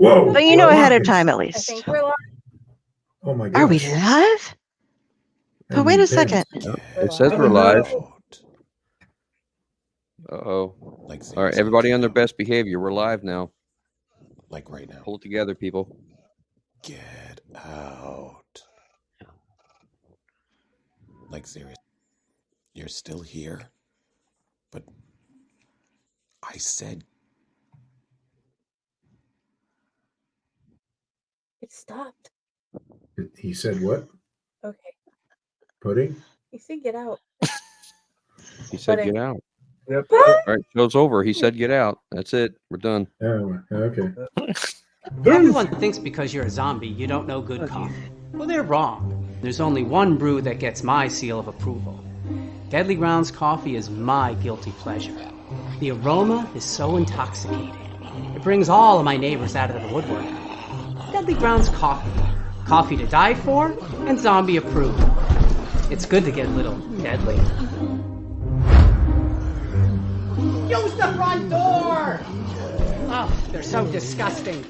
Whoa! But you know ahead of time at I least. think we're live. Oh my god! Are we live? But wait a second. It says we're live. Uh-oh. Like, All right, everybody on their best behavior. We're live now. Like right now. Pull it together, people. Get out. Like, seriously. You're still here? But I said... It stopped. He said what? Okay. Pudding? You said get out. He said Pudding. get out. Yep. All right, show's over. He said get out. That's it. We're done. Oh, okay. Everyone thinks because you're a zombie, you don't know good coffee. Well, they're wrong. There's only one brew that gets my seal of approval. Deadly Grounds coffee is my guilty pleasure. The aroma is so intoxicating. It brings all of my neighbors out of the woodwork. Deadly Grounds coffee. Coffee to die for and zombie approved. It's good to get a little deadly. Use the front door! Oh, they're so disgusting.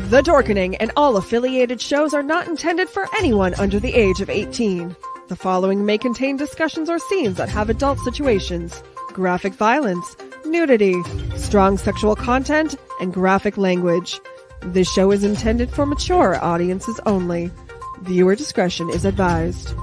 The Dorkening and all affiliated shows are not intended for anyone under the age of 18. The following may contain discussions or scenes that have adult situations, graphic violence, nudity, strong sexual content, and graphic language. This show is intended for mature audiences only. Viewer discretion is advised.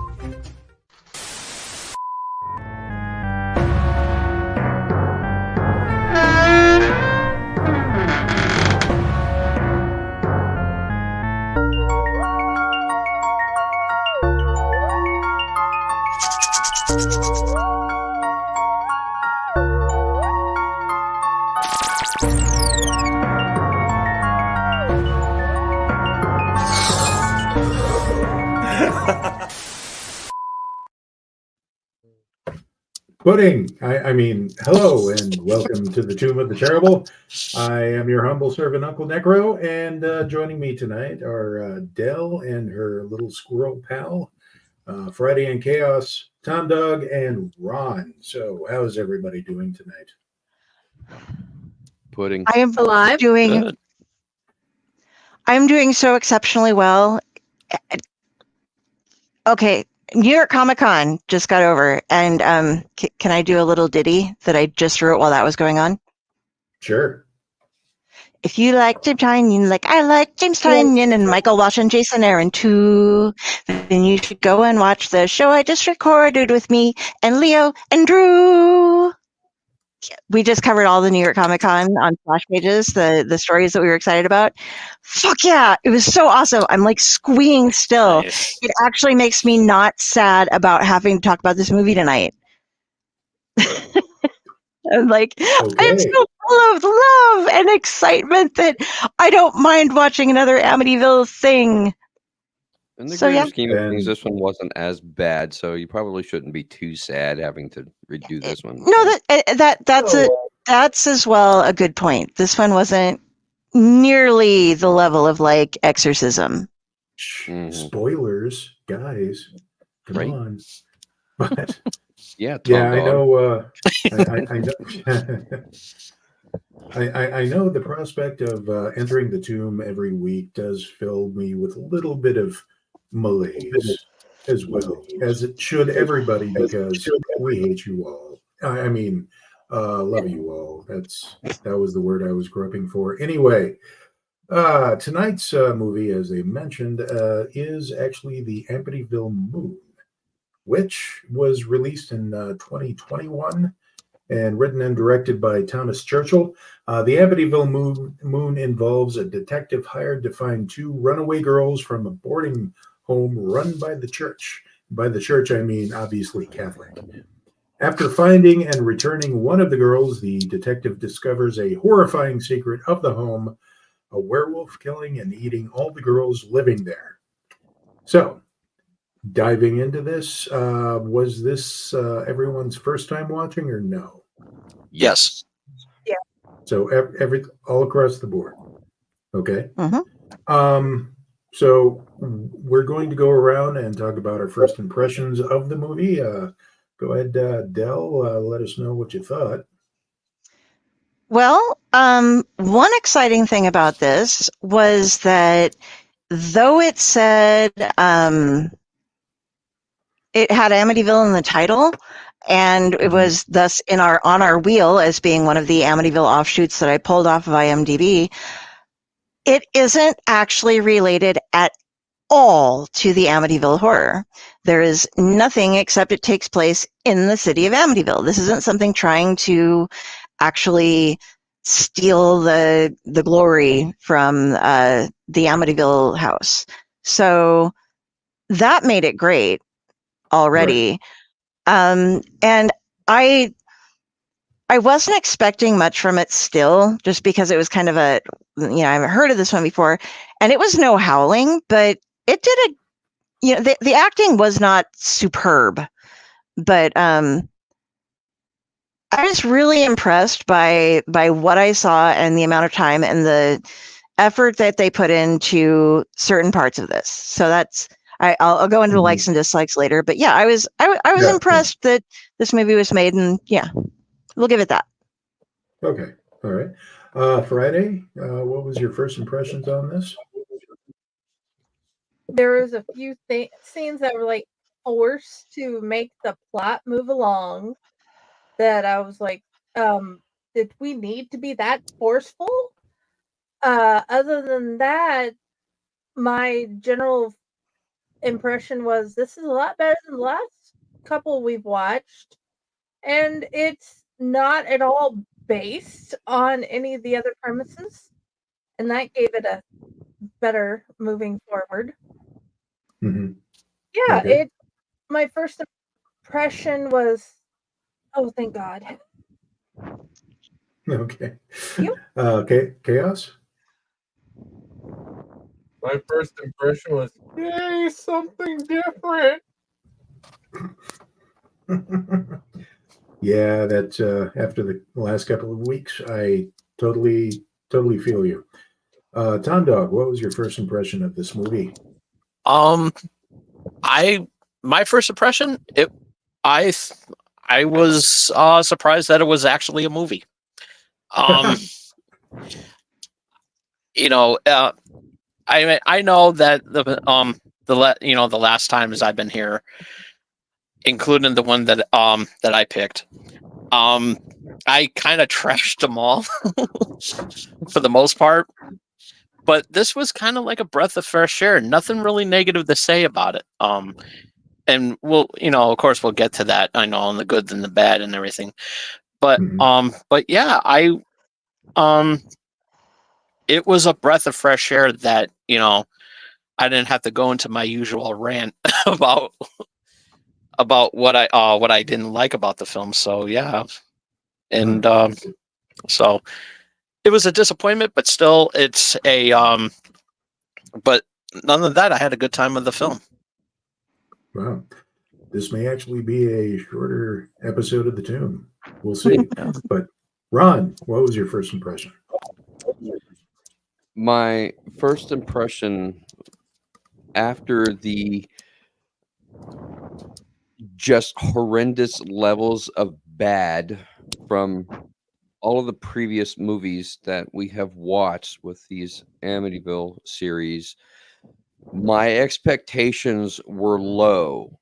Pudding! I mean, hello and welcome to the Tomb of the Terrible. I am your humble servant, UncleNecRo, and joining me tonight are Dell and her little squirrel pal, Friday in Chaos, Tom Dog, and Ron. So, how's everybody doing tonight? Pudding. I am Alive? I'm doing so exceptionally well. Okay, New York Comic Con just got over, and can I do a little ditty that I just wrote while that was going on? Sure. If you like James Tynion, like I like James Tynion and Michael Walsh and Jason Aaron too, then you should go and watch the show I just recorded with me and Leo and Drew. We just covered all the New York Comic Con on Flash Pages, the stories that we were excited about. Fuck yeah, it was so awesome. I'm like squeeing still. Nice. It actually makes me not sad about having to talk about this movie tonight. I'm like, I'm so full of love and excitement that I don't mind watching another Amityville thing. In the So, greater yeah. scheme of things, this one wasn't as bad, so you probably shouldn't be too sad having to redo this one. No, that's as well a good point. This one wasn't nearly the level of like Exorcism. Spoilers, guys. Come Right. on. But Yeah, Tom yeah, I Dog. know. I know. I know the prospect of entering the tomb every week does fill me with a little bit of malaise as well, as it should everybody, because we hate you all. I mean, love you all. That was the word I was groping for. Anyway, tonight's movie, as I mentioned, is actually the Amityville Moon, which was released in 2021 and written and directed by Thomas Churchill. The Amityville Moon involves a detective hired to find two runaway girls from a boarding home run by the church. By the church, I mean obviously Catholic. After finding and returning one of the girls, the detective discovers a horrifying secret of the home, a werewolf killing and eating all the girls living there. So, diving into this, was this everyone's first time watching or no? Yes. So all across the board. Okay. Mm-hmm. So we're going to go around and talk about our first impressions of the movie. Go ahead, Del. Let us know what you thought. Well, one exciting thing about this was that though it said it had Amityville in the title, and it was thus on our wheel as being one of the Amityville offshoots that I pulled off of IMDb, it isn't actually related at all to the Amityville horror. There is nothing except it takes place in the city of Amityville. This isn't something trying to actually steal the glory from the Amityville house. So that made it great already. Right. And I wasn't expecting much from it still, just because it was kind of I haven't heard of this one before, and it was no Howling, but it did the acting was not superb, but I was really impressed by what I saw and the amount of time and the effort that they put into certain parts of this. So that's I'll go into the likes and dislikes later, but yeah, I was impressed that this movie was made, and yeah, we'll give it that. Okay, all right. Friday, what was your first impressions on this? There was a few scenes that were like forced to make the plot move along that I was like, did we need to be that forceful? Other than that, my general impression was this is a lot better than the last couple we've watched, and it's not at all based on any of the other premises, and that gave it a better moving forward. Yeah, okay. My first impression was, oh, thank God. Okay. You? Chaos? My first impression was, yay, something different. Yeah, that after the last couple of weeks, I totally feel you. Tom Dog, what was your first impression of this movie? My first impression, I was surprised that it was actually a movie. I know that the last times I've been here, including the one that I picked, I kind of trashed them all for the most part. But this was kind of like a breath of fresh air. Nothing really negative to say about it. And we'll, of course, we'll get to that. I know, on the good and the bad and everything. But yeah, it was a breath of fresh air that I didn't have to go into my usual rant about what I didn't like about the film. So yeah, and so it was a disappointment, but still, it's a but none of that. I had a good time with the film. Wow, this may actually be a shorter episode of the Tomb. We'll see. But Ron, what was your first impression? My first impression after the just horrendous levels of bad from all of the previous movies that we have watched with these Amityville series, my expectations were low.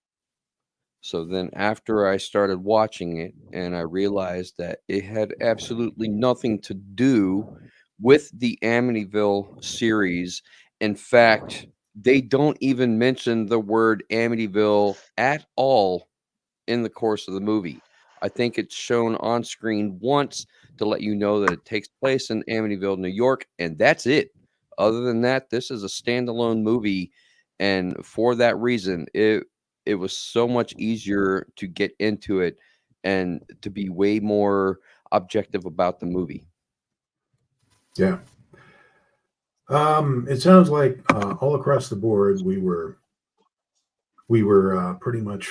So then after I started watching it and I realized that it had absolutely nothing to do with the Amityville series. In fact, they don't even mention the word Amityville at all in the course of the movie. I think it's shown on screen once to let you know that it takes place in Amityville, New York, and that's it. Other than that, this is a standalone movie, and for that reason, it was so much easier to get into it and to be way more objective about the movie. Yeah. It sounds like all across the board we were pretty much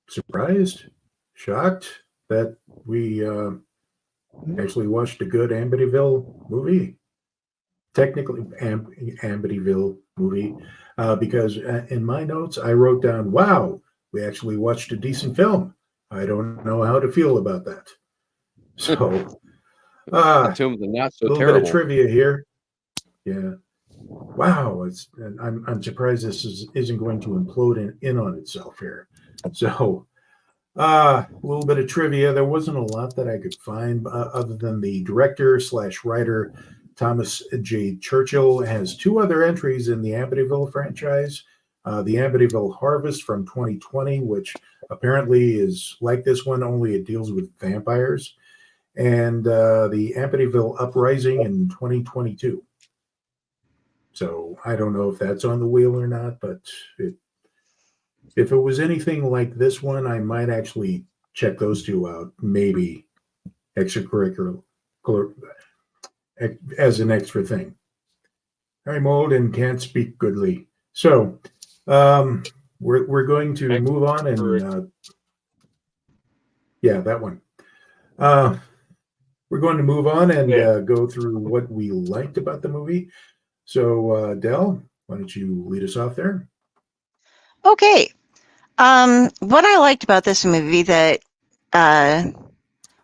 surprised, shocked that we actually watched a good Amityville movie. Technically, Amityville movie, because in my notes I wrote down, "Wow, we actually watched a decent film." I don't know how to feel about that. So, The Tomb of the Not So a little Terrible. bit of trivia here. Yeah. Wow, and I'm surprised this isn't going to implode in on itself here. So, a little bit of trivia. There wasn't a lot that I could find other than the director/writer Thomas J. Churchill has two other entries in the Amityville franchise. The Amityville Harvest from 2020, which apparently is like this one, only it deals with vampires, and the Amityville Uprising in 2022. So I don't know if that's on the wheel or not, but if it was anything like this one, I might actually check those two out, maybe extracurricular as an extra thing. I'm old and can't speak goodly. So we're going to move on and yeah, that one. We're going to move on and go through what we liked about the movie. So Del, why don't you lead us off there? Okay. What I liked about this movie that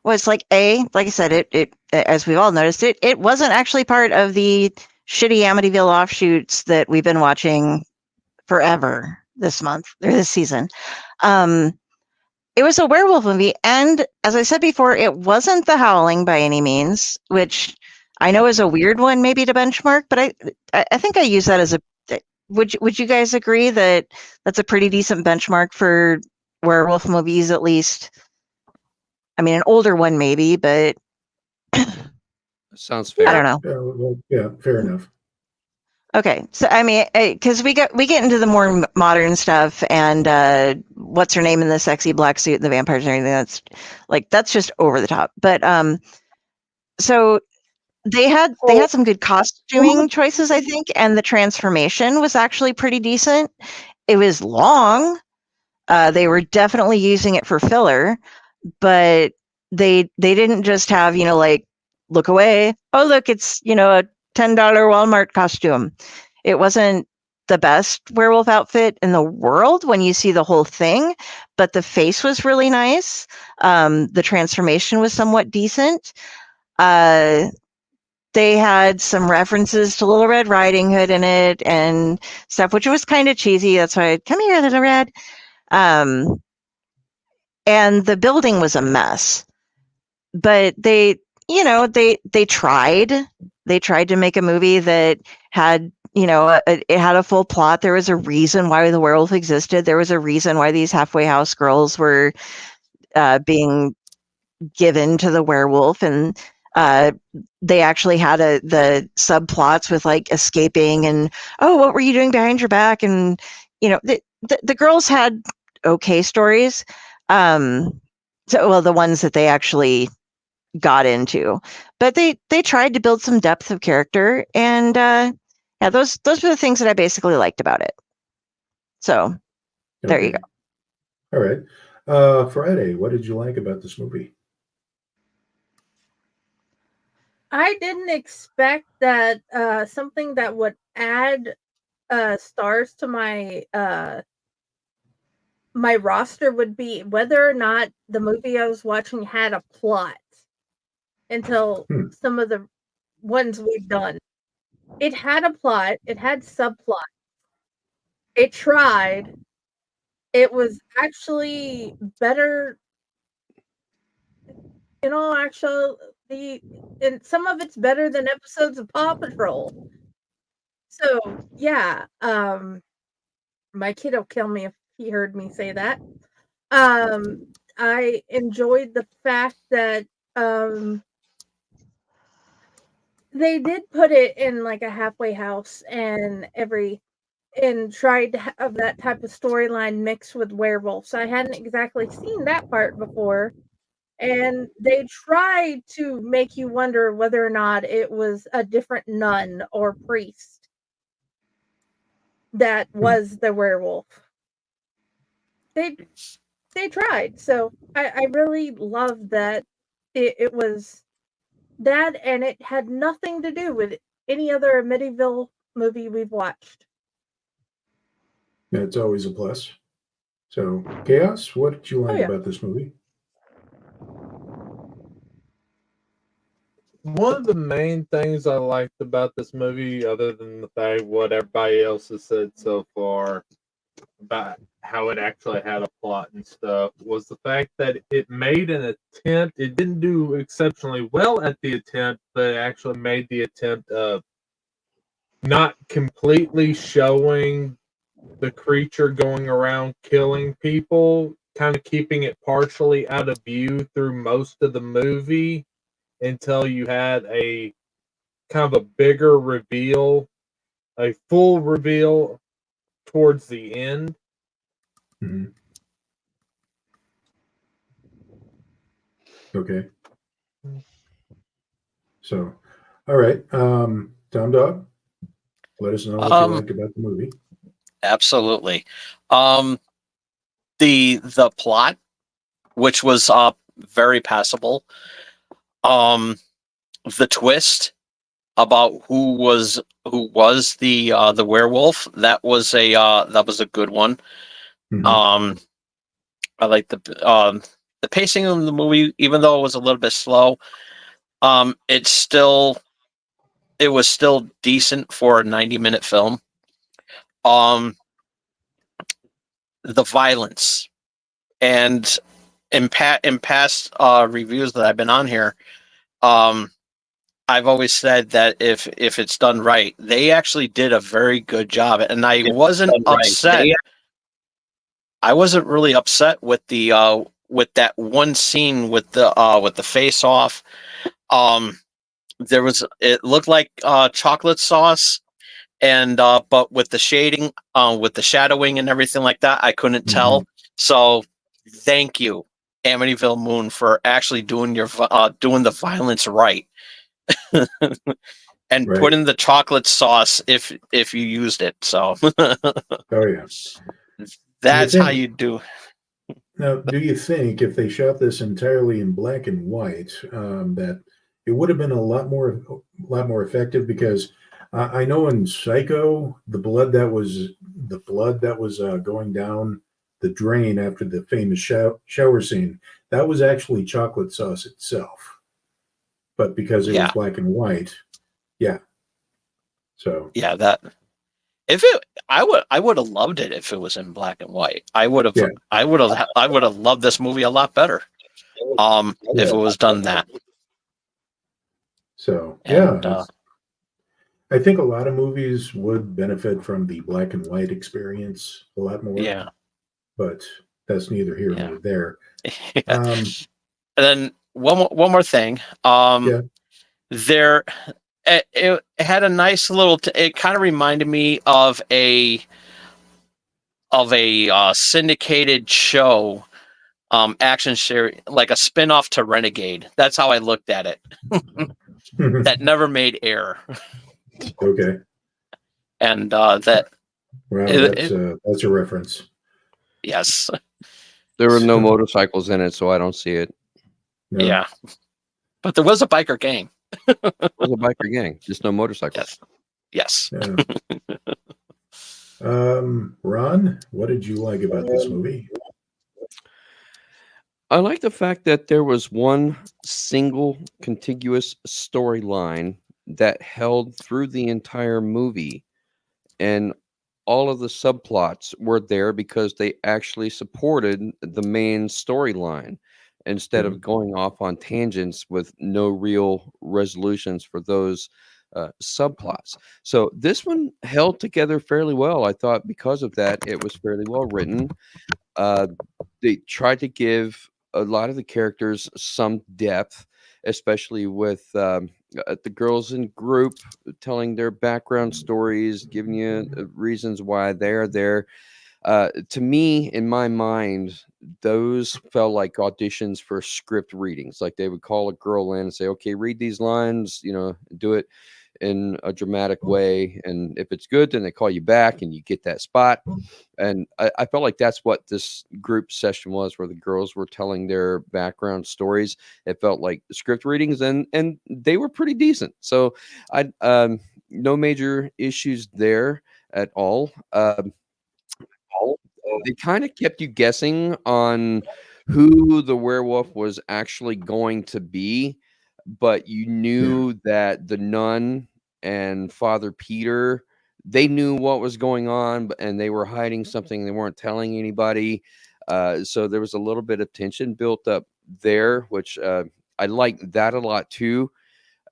was like I said, it as we've all noticed, it wasn't actually part of the shitty Amityville offshoots that we've been watching forever this month or this season. It was a werewolf movie, and as I said before, it wasn't The Howling by any means, which I know is a weird one maybe to benchmark, but I think I use that as a. Would you guys agree that that's a pretty decent benchmark for werewolf movies, at least? I mean, an older one maybe, but Sounds fair. I don't know. Yeah, fair enough. Okay, so I mean, because we get into the more modern stuff, and what's her name in the sexy black suit and the vampires and everything. That's just over the top. But so they had some good costuming choices, I think, and the transformation was actually pretty decent. It was long. They were definitely using it for filler, but they didn't just have, look away. Oh, look, it's, a $10 Walmart costume. It wasn't the best werewolf outfit in the world when you see the whole thing, but the face was really nice. The transformation was somewhat decent. They had some references to Little Red Riding Hood in it and stuff, which was kind of cheesy. That's why come here, Little Red. And the building was a mess, but they tried to make a movie that had, it had a full plot. There was a reason why the werewolf existed. There was a reason why these halfway house girls were being given to the werewolf, and they actually had the subplots with like escaping and, oh, what were you doing behind your back? And, the girls had okay stories. The ones that they actually got into, but they tried to build some depth of character, and those were the things that I basically liked about it. So there you go. All right. Friday, what did you like about this movie? I didn't expect that something that would add stars to my my roster would be whether or not the movie I was watching had a plot until some of the ones we've done. It had a plot. It had subplot. It tried. It was actually better. Actually, and some of it's better than episodes of Paw Patrol. So yeah, my kid will kill me if he heard me say that. I enjoyed the fact that they did put it in like a halfway house, and every and tried to have that type of storyline mixed with werewolves. I hadn't exactly seen that part before. And they tried to make you wonder whether or not it was a different nun or priest that was the werewolf. They tried. So I really love that it was that, and it had nothing to do with any other Amityville movie we've watched. That's always a plus. So, Chaos, what did you like about this movie? One of the main things I liked about this movie, other than the fact what everybody else has said so far about how it actually had a plot and stuff, was the fact that it made an attempt. It didn't do exceptionally well at the attempt, but it actually made the attempt of not completely showing the creature going around killing people, kind of keeping it partially out of view through most of the movie until you had a kind of a bigger reveal, a full reveal towards the end. Mm-hmm. Okay. So, all right. Tom Dog, let us know what you liked about the movie. Absolutely. The plot, which was very passable. The twist about who was the werewolf, that was a good one. Mm-hmm. I like the pacing of the movie, even though it was a little bit slow. It was still decent for a 90-minute film. The violence, and in past reviews that I've been on here, I've always said that if it's done right, they actually did a very good job, and I wasn't upset. I wasn't really upset with the with that one scene with the face off. It looked like chocolate sauce, and but with the shading, with the shadowing and everything like that, I couldn't tell. So thank you, Amityville Moon, for actually doing doing the violence right. And putting the chocolate sauce if you used it. So oh yeah, that's how you do. Now, do you think if they shot this entirely in black and white, that it would have been a lot more effective? Because I know in Psycho, the blood that was going down the drain after the famous shower scene, that was actually chocolate sauce itself. But because it was black and white, so I would have loved it if it was in black and white. I would have loved this movie a lot better. If it was done that. So I think a lot of movies would benefit from the black and white experience a lot more. Yeah. But that's neither here nor there. And then one more thing. It had a nice little. It kind of reminded me of a syndicated show, action series, like a spinoff to Renegade. That's how I looked at it. That never made air. Okay. And that. Well, that's a reference. Yes. There were no motorcycles in it, so I don't see it. No. Yeah. But there was a biker gang. It was a biker gang, just no motorcycles. Yes. Ron, what did you like about this movie? I like the fact that there was one single contiguous storyline that held through the entire movie, and all of the subplots were there because they actually supported the main storyline instead of going off on tangents with no real resolutions for those subplots. So this one held together fairly well. I thought because of that, it was fairly well written. They tried to give a lot of the characters some depth, especially with the girls in group telling their background stories, giving you reasons why they're there. To me, in my mind, those felt like auditions for script readings. Like they would call a girl in and say, "Okay, read these lines. Do it in a dramatic way, and if it's good, then they call you back, and you get that spot." And I felt like that's what this group session was, where the girls were telling their background stories. It felt like script readings, and they were pretty decent. So I no major issues there at all. They kind of kept you guessing on who the werewolf was actually going to be, but you knew that the nun and Father Peter, they knew what was going on, and they were hiding something. They weren't telling anybody. So there was a little bit of tension built up there, which I liked that a lot too.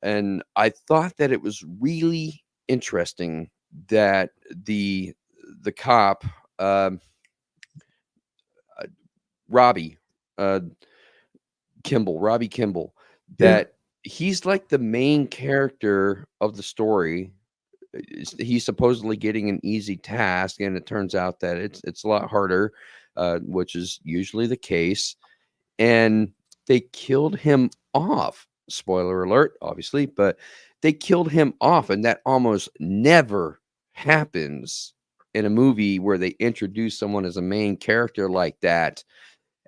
And I thought that it was really interesting that the cop, Robbie Kimball, that he's like the main character of the story. He's supposedly getting an easy task, and it turns out that it's a lot harder, which is usually the case. And they killed him off. Spoiler alert, obviously, but they killed him off, and that almost never happens in a movie where they introduce someone as a main character like that.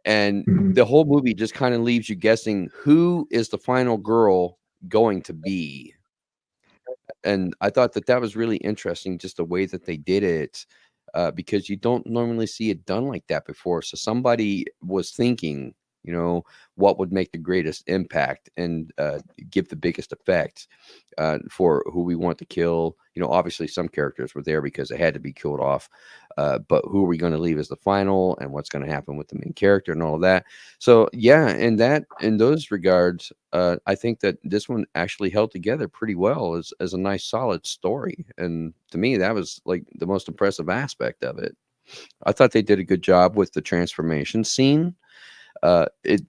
And the whole movie just kind of leaves you guessing who is the final girl going to be. And I thought that was really interesting, just the way that they did it, because you don't normally see it done like that before. So somebody was thinking, what would make the greatest impact and give the biggest effect for who we want to kill. Obviously some characters were there because they had to be killed off, but who are we going to leave as the final, and what's going to happen with the main character and all of that. So yeah, in those regards, I think that this one actually held together pretty well as a nice solid story. And to me, that was like the most impressive aspect of it. I thought they did a good job with the transformation scene. It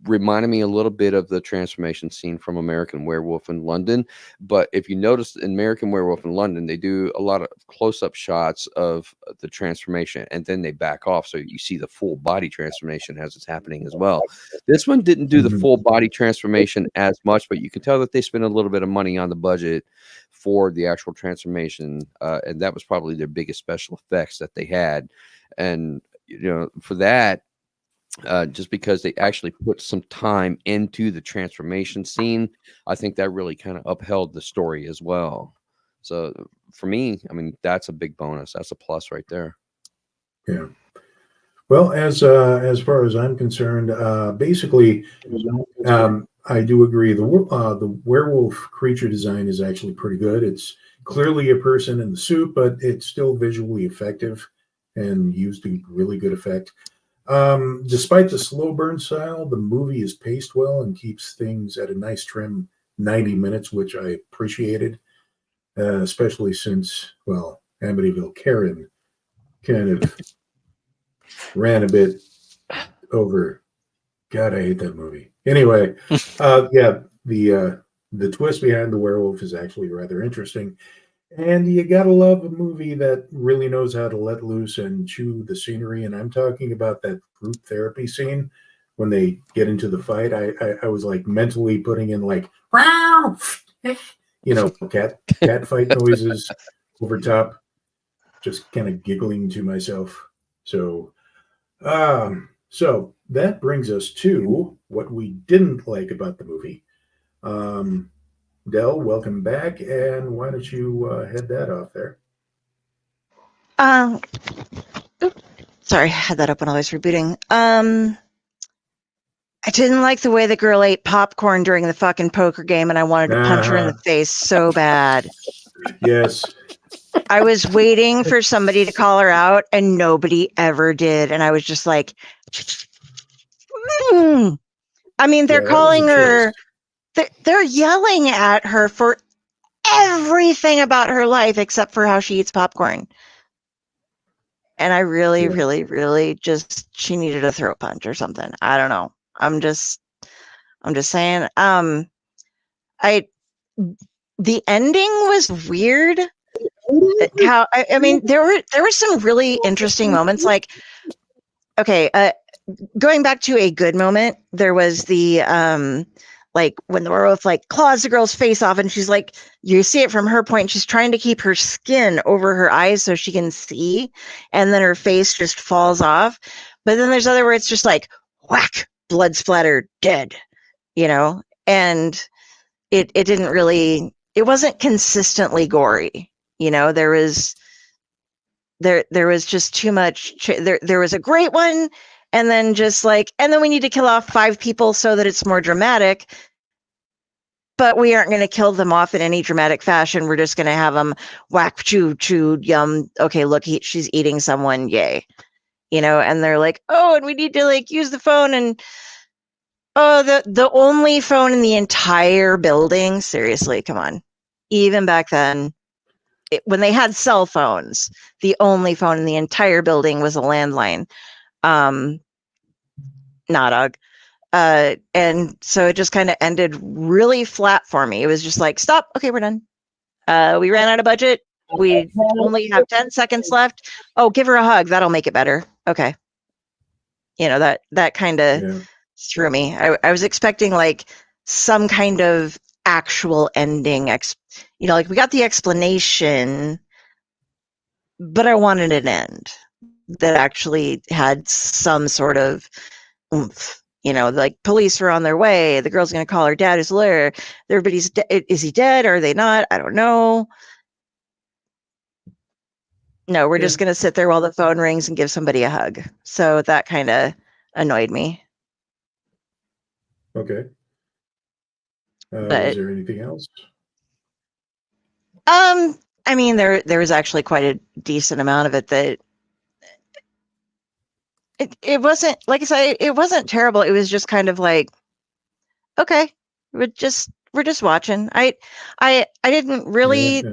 reminded me a little bit of the transformation scene from American Werewolf in London. But if you notice in American Werewolf in London, they do a lot of close-up shots of the transformation, and then they back off. So you see the full body transformation as it's happening as well. This one didn't do the full body transformation as much, but you can tell that they spent a little bit of money on the budget for the actual transformation. And that was probably their biggest special effects that they had. And, for that, just because they actually put some time into the transformation scene, I think that really kind of upheld the story as well. So for me, I mean, that's a big bonus. That's a plus right there. Yeah. Well, as far as I'm concerned, basically, I do agree. The werewolf creature design is actually pretty good. It's clearly a person in the suit, but it's still visually effective and used to really good effect. Despite the slow burn style, the movie is paced well and keeps things at a nice trim 90 minutes, which I appreciated, especially since, Amityville Karen kind of ran a bit over. God, I hate that movie. Anyway, the twist behind the werewolf is actually rather interesting. And you gotta love a movie that really knows how to let loose and chew the scenery. And I'm talking about that group therapy scene when they get into the fight. I was like mentally putting in like, wow, cat fight noises over top, just kind of giggling to myself. So that brings us to what we didn't like about the movie. Del, welcome back, and why don't you head that off there? Sorry, I had that up when I was rebooting. I didn't like the way the girl ate popcorn during the fucking poker game, and I wanted to punch her in the face so bad. Yes. I was waiting for somebody to call her out, and nobody ever did. And I was just like, I mean, they're calling her, they're yelling at her for everything about her life except for how she eats popcorn. And I really, really, really she needed a throat punch or something. I don't know. I'm just saying. The ending was weird. How I mean, there were some really interesting moments. Like, okay, going back to a good moment, there was the like when the werewolf like claws the girl's face off, and she's like, you see it from her point. She's trying to keep her skin over her eyes so she can see, and then her face just falls off. But then there's other where it's just like whack, blood splatter, dead. And it didn't really. It wasn't consistently gory. There was just too much. There was a great one. And then and then we need to kill off 5 people so that it's more dramatic. But we aren't going to kill them off in any dramatic fashion. We're just going to have them whack, chew, yum. Okay, look, she's eating someone. Yay. And they're like, oh, and we need to use the phone. And the only phone in the entire building. Seriously, come on. Even back then, when they had cell phones, the only phone in the entire building was a landline. Not and so it just kind of ended really flat for me. It was just like, stop. Okay, we're done. We ran out of budget. We only have 10 seconds left. Oh, give her a hug. That'll make it better. Okay. That kind of threw me. I was expecting some kind of actual ending. We got the explanation, but I wanted an end that actually had some sort of oomph. Police are on their way. The girl's going to call her dad, who's a lawyer. Everybody's is he dead? Or are they not? I don't know. No, we're just going to sit there while the phone rings and give somebody a hug. So that kind of annoyed me. Okay. Was there anything else? I mean, there was actually quite a decent amount of it that it wasn't, like I say, it wasn't terrible. It was just kind of like, okay, we're just watching. I didn't really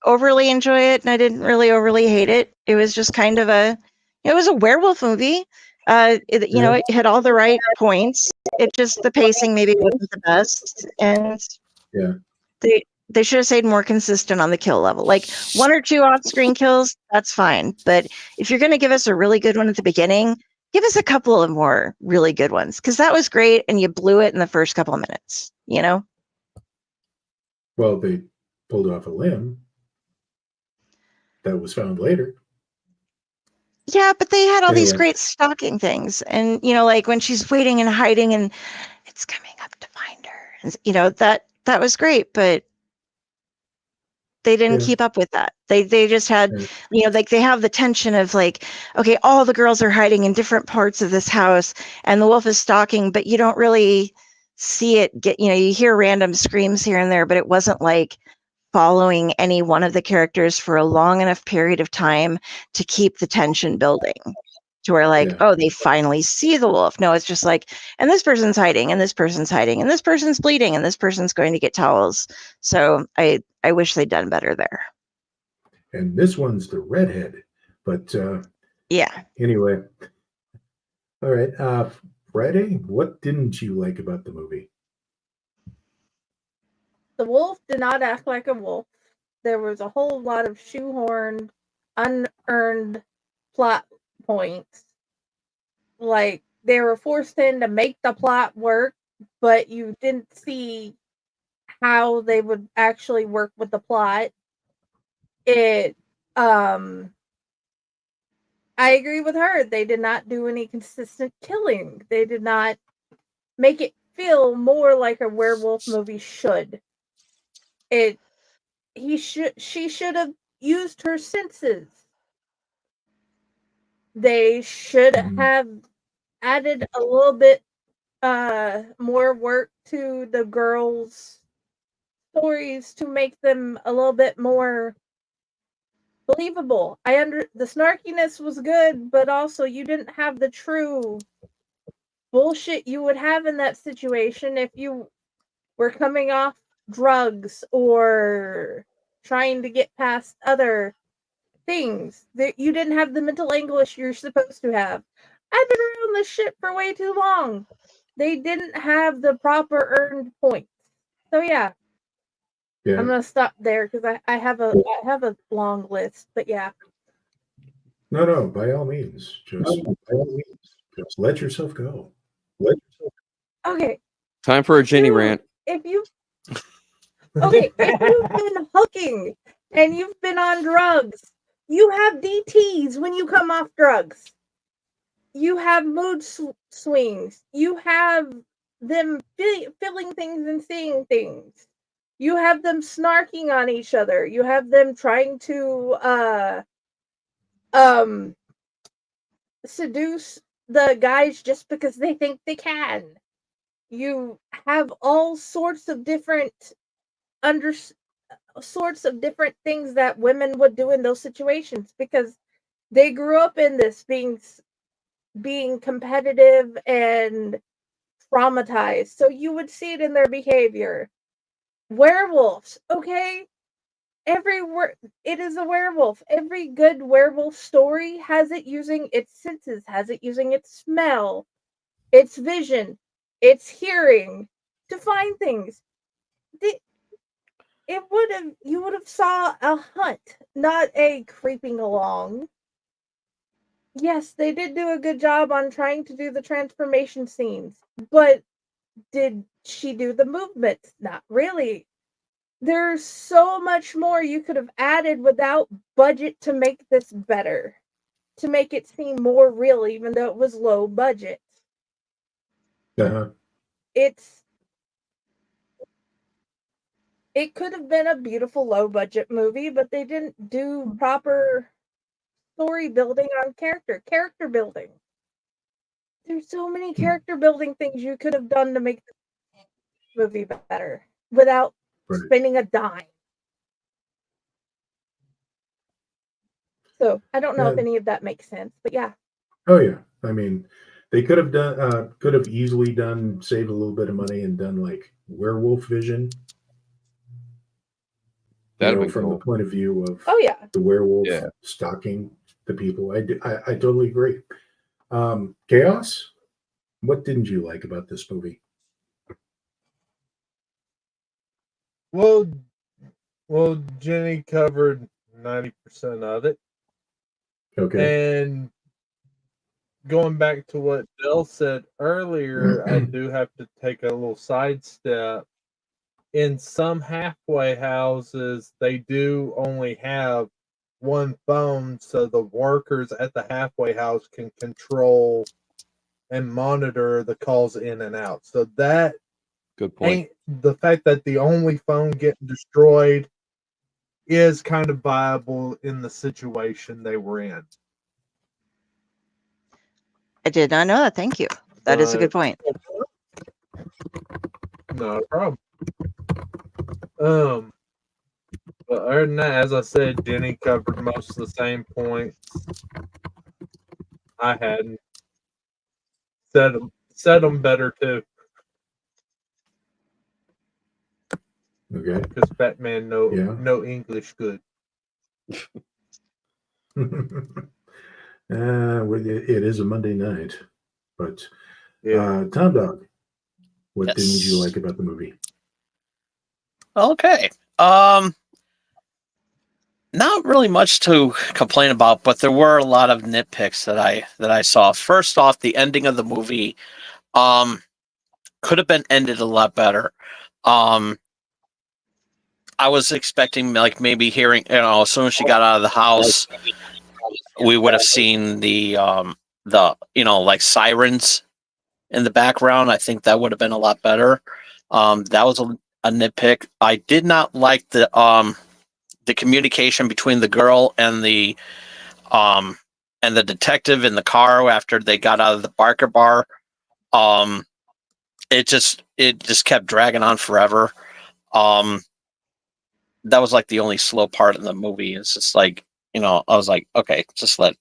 overly enjoy it, and I didn't really overly hate it. It was just kind of it was a werewolf movie. It hit all the right points. It just, the pacing maybe wasn't the best, and they should have stayed more consistent on the kill level. 1 or 2 off-screen kills, that's fine. But if you're going to give us a really good one at the beginning, give us a couple of more really good ones, because that was great, and you blew it in the first couple of minutes. Well, they pulled off a limb that was found later. Yeah, but they had all these great stalking things, and when she's waiting and hiding, and it's coming up to find her, and that was great, but they didn't keep up with that. They just had, they have the tension of okay, all the girls are hiding in different parts of this house, and the wolf is stalking, but you don't really see it you hear random screams here and there, but it wasn't following any one of the characters for a long enough period of time to keep the tension building to where oh, they finally see the wolf. No, it's just and this person's hiding, and this person's hiding, and this person's bleeding, and this person's going to get towels. So I wish they'd done better there. And this one's the redhead, but yeah. Anyway, all right. Friday, what didn't you like about the movie? The wolf did not act like a wolf. There was a whole lot of shoehorned, unearned plot points. They were forced in to make the plot work, but you didn't see how they would actually work with the plot. I agree with her. They did not do any consistent killing. They did not make it feel more like a werewolf movie should. She should have used her senses. They should have added a little bit more work to the girls' stories to make them a little bit more believable. The snarkiness was good, but also you didn't have the true bullshit you would have in that situation if you were coming off drugs or trying to get past other things. You didn't have the mental anguish you're supposed to have. I've been around this shit for way too long. they didn't have the proper earned points. So yeah, Yeah. I'm gonna stop there because I have a long list. But yeah, No, by all means, just let yourself go. Let yourself okay. Time for a Jenny Dude, rant. If you've been hooking and you've been on drugs, you have DTs when you come off drugs. You have mood swings. You have them feeling things and seeing things. You have them snarking on each other. You have them trying to seduce the guys just because they think they can. You have all sorts of different sorts of different things that women would do in those situations because they grew up in this being competitive and traumatized. So you would see it in their behavior. Werewolves, okay? It is a werewolf. Every good werewolf story has it using its senses, has it using its smell, its vision, its hearing to find things. You would have saw a hunt, not a creeping along. Yes, they did do a good job on trying to do the transformation scenes, but did she do the movements? Not really. There's so much more you could have added without budget to make this better, to make it seem more real, even though it was low budget. It could have been a beautiful low budget movie, but they didn't do proper story building on character building. There's so many character building things you could have done to make the movie better without spending a dime. So I don't know if any of that makes sense, but yeah. Oh yeah, I mean, they could have easily saved a little bit of money and done like werewolf vision. From the point of view of the werewolf stalking the people. I totally agree. Chaos, what didn't you like about this movie? Well, Jenny covered 90% of it. Okay. And going back to what Del said earlier, I do have to take a little sidestep. In some halfway houses, they do only have one phone, so the workers at the halfway house can control and monitor the calls in and out. So that good point. The fact that the only phone getting destroyed is kind of viable in the situation they were in. I did not know that. Thank you. That is a good point. Not a problem. But other than that, as I said, Jenny covered most of the same points I hadn't. Said them better too. Okay. Because Batman no English good. It is a Monday night, but Tom Dog, what didn't you like about the movie? Okay. Not really much to complain about, but there were a lot of nitpicks that I saw. First off, the ending of the movie could have been ended a lot better. I was expecting like maybe hearing, as soon as she got out of the house, we would have seen the like sirens in the background. I think that would have been a lot better. That was a nitpick. I did not like the communication between the girl and the detective in the car after they got out of the Barker bar. It just kept dragging on forever. That was like the only slow part in the movie. It's just like, I was like, okay, can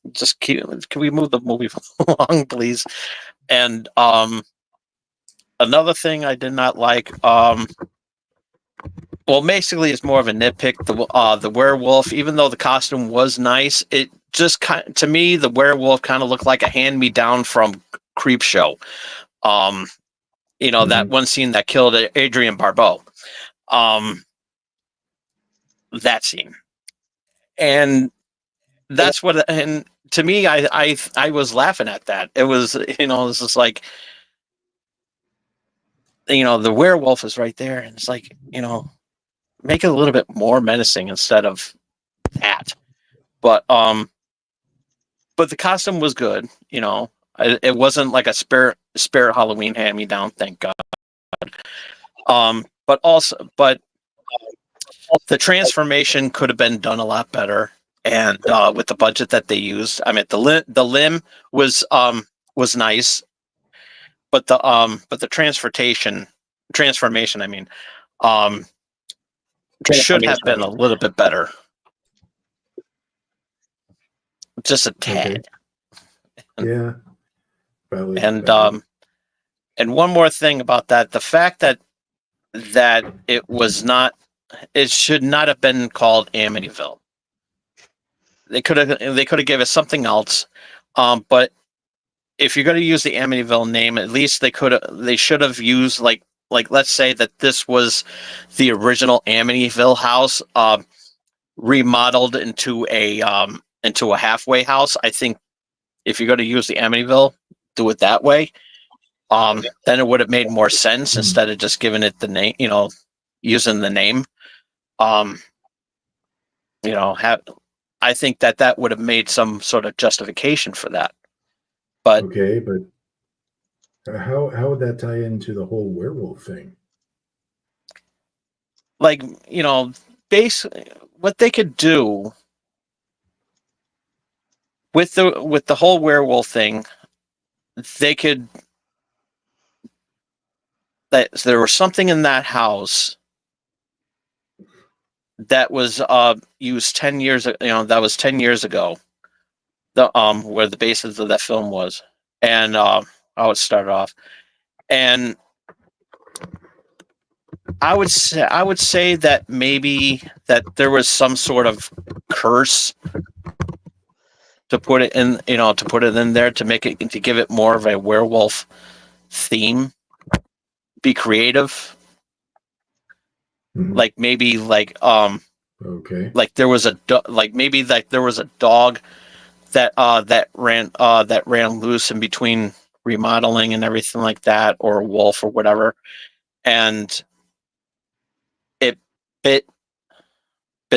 we move the movie along, please? And another thing I did not like, well, basically, it's more of a nitpick. The werewolf, even though the costume was nice, it just to me, the werewolf kind of looked like a hand-me-down from Creepshow. You know, that one scene that killed Adrienne Barbeau. That scene. And that's what, and to me, I was laughing at that. It was, you know, this is like, you know, the werewolf is right there, and it's like, you know, make it a little bit more menacing instead of that. But the costume was good, you know. It wasn't like a spirit Halloween hand me down, thank God. But the transformation could have been done a lot better, and with the budget that they used, I mean, the limb was nice, but the transformation, I mean, should have been a little bit better, just a tad. Okay. Yeah. Valid, and valid. and one more thing about that, the fact that it should not have been called Amityville. They could have given us something else, but if you're going to use the Amityville name, at least they should have used like let's say that this was the original Amityville house, remodeled into a halfway house. I think if you're going to use the Amityville, do it that way. Then it would have made more sense instead of just giving it the name, you know, using the name. You know, I think that would have made some sort of justification for that. But okay, but how would that tie into the whole werewolf thing? like, you know, basically what they could do with the whole werewolf thing, they could, that there was something in that house that was used 10 years, you know, that was 10 years ago, the where the basis of that film was, and how it started off. And I would say that maybe that there was some sort of curse to put it in, you know, to put it in there to make it, to give it more of a werewolf theme. Be creative. Like maybe okay, like there was a maybe like there was a dog that ran loose in between remodeling and everything like that, or a wolf or whatever, and it bit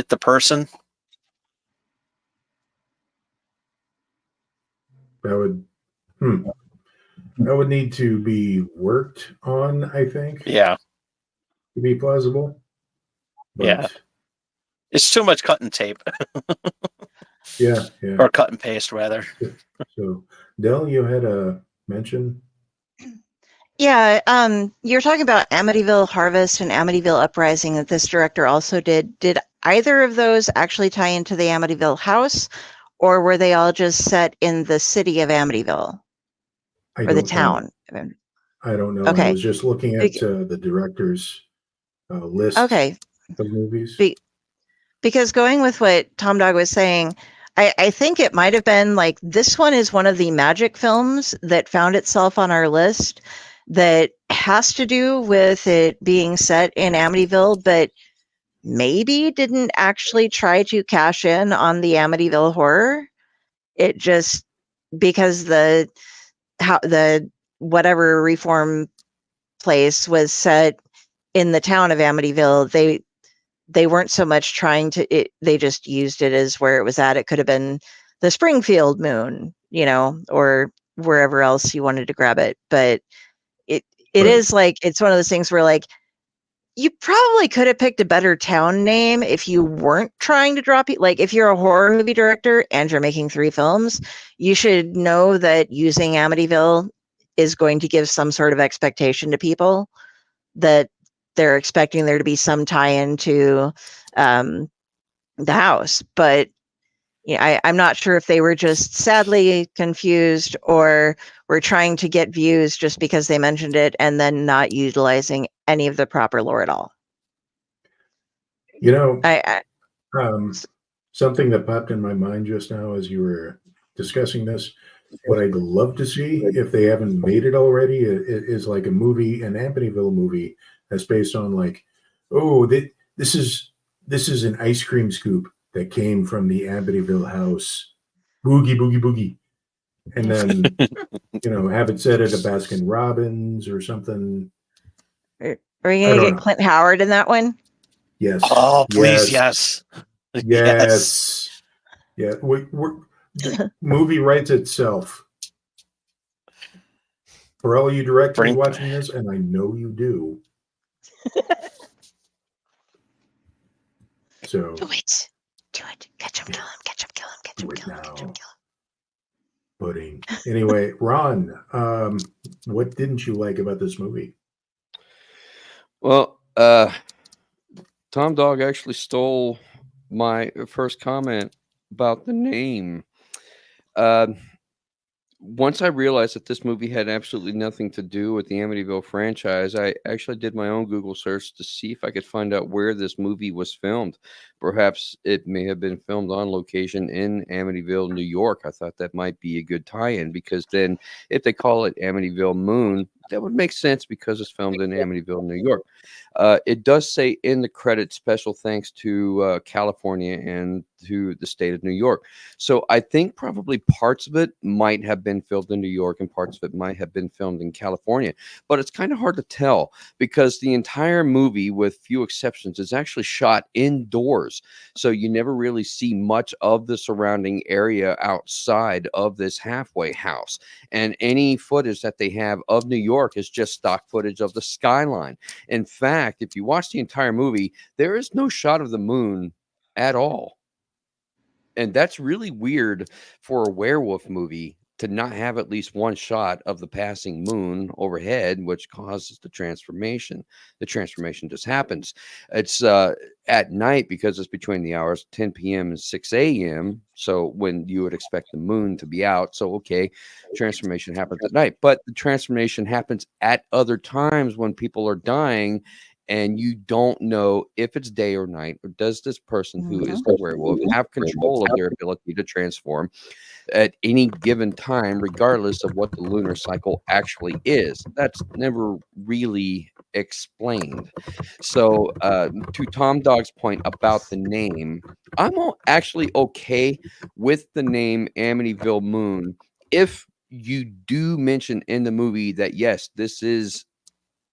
the person. that would need to be worked on, I think, Yeah, to be plausible. But yeah, it's too much cut and tape. yeah. Or cut and paste rather. So, Del, you had a mention. Yeah, you're talking about Amityville Harvest and Amityville Uprising that this director also did. Did either of those actually tie into the Amityville house, or were they all just set in the city of Amityville or the town? I don't know. Okay. I was just looking at the director's list of movies. Because going with what Tom Dog was saying, I think it might have been like this one is one of the magic films that found itself on our list that has to do with it being set in Amityville, but maybe didn't actually try to cash in on the Amityville horror. It just, because the whatever reform place was set in the town of Amityville, they weren't so much trying to, they just used it as where it was at. It could have been the Springfield moon, you know, or wherever else you wanted to grab it. But it is like, it's one of those things where like, you probably could have picked a better town name if you weren't trying to drop it. Like if you're a horror movie director and you're making 3 films, you should know that using Amityville is going to give some sort of expectation to people that they're expecting there to be some tie-in to the house. But yeah, I'm not sure if they were just sadly confused or were trying to get views just because they mentioned it and then not utilizing any of the proper lore at all. You know, something that popped in my mind just now as you were discussing this, what I'd love to see, if they haven't made it already, is like a movie, an Amityville movie that's based on like, oh, this is an ice cream scoop that came from the Amityville house, boogie boogie boogie, and then have it set at a Baskin Robbins or something. Are I we gonna don't get know. Clint Howard in that one? Yes. Oh, please, Yes. yes. Yes. Yeah. The movie writes itself. For all you directors watching this, and I know you do. So Do it. Do it. Catch him, kill him, catch him, kill him, catch him, do it kill him, catch him, now. kill him. Pudding. Anyway, Ron, what didn't you like about this movie? Well, Tom Dog actually stole my first comment about the name. Once I realized that this movie had absolutely nothing to do with the Amityville franchise, I actually did my own Google search to see if I could find out where this movie was filmed. Perhaps it may have been filmed on location in Amityville, New York. I thought that might be a good tie-in, because then if they call it Amityville Moon, that would make sense because it's filmed in Amityville, New York. It does say in the credits, special thanks to California and to the state of New York. So I think probably parts of it might have been filmed in New York and parts of it might have been filmed in California. But it's kind of hard to tell, because the entire movie, with few exceptions, is actually shot indoors. So you never really see much of the surrounding area outside of this halfway house. And any footage that they have of New York is just stock footage of the skyline. In fact, if you watch the entire movie, there is no shot of the moon at all. And that's really weird for a werewolf movie, to not have at least one shot of the passing moon overhead, which causes the transformation. The transformation just happens. It's at night, because it's between the hours 10 p.m. and 6 a.m. So when you would expect the moon to be out. So, okay, transformation happens at night. But the transformation happens at other times when people are dying, and you don't know if it's day or night, or does this person who is the werewolf have control of their ability to transform at any given time, regardless of what the lunar cycle actually is. That's never really explained. So to Tom Dog's point about the name, I'm actually okay with the name Amityville Moon if you do mention in the movie that, yes, this is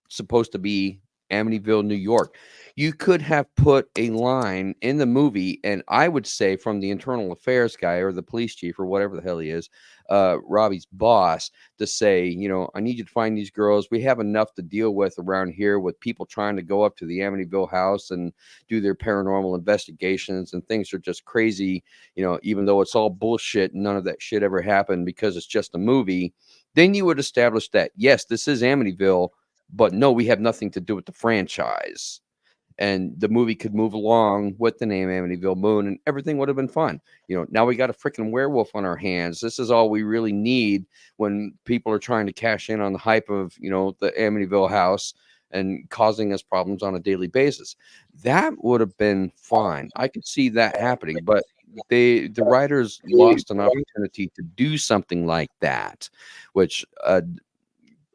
supposed to be Amityville, New York. You could have put a line in the movie, and I would say from the internal affairs guy or the police chief or whatever the hell he is, Robbie's boss, to say, I need you to find these girls. We have enough to deal with around here, with people trying to go up to the Amityville house and do their paranormal investigations, and things are just crazy, even though it's all bullshit and none of that shit ever happened because it's just a movie. Then you would establish that, yes, this is Amityville, but no, we have nothing to do with the franchise. And the movie could move along with the name Amityville Moon, and everything would have been fun. Now we got a freaking werewolf on our hands. This is all we really need when people are trying to cash in on the hype of, the Amityville house and causing us problems on a daily basis. That would have been fine. I could see that happening, but the writers lost an opportunity to do something like that, which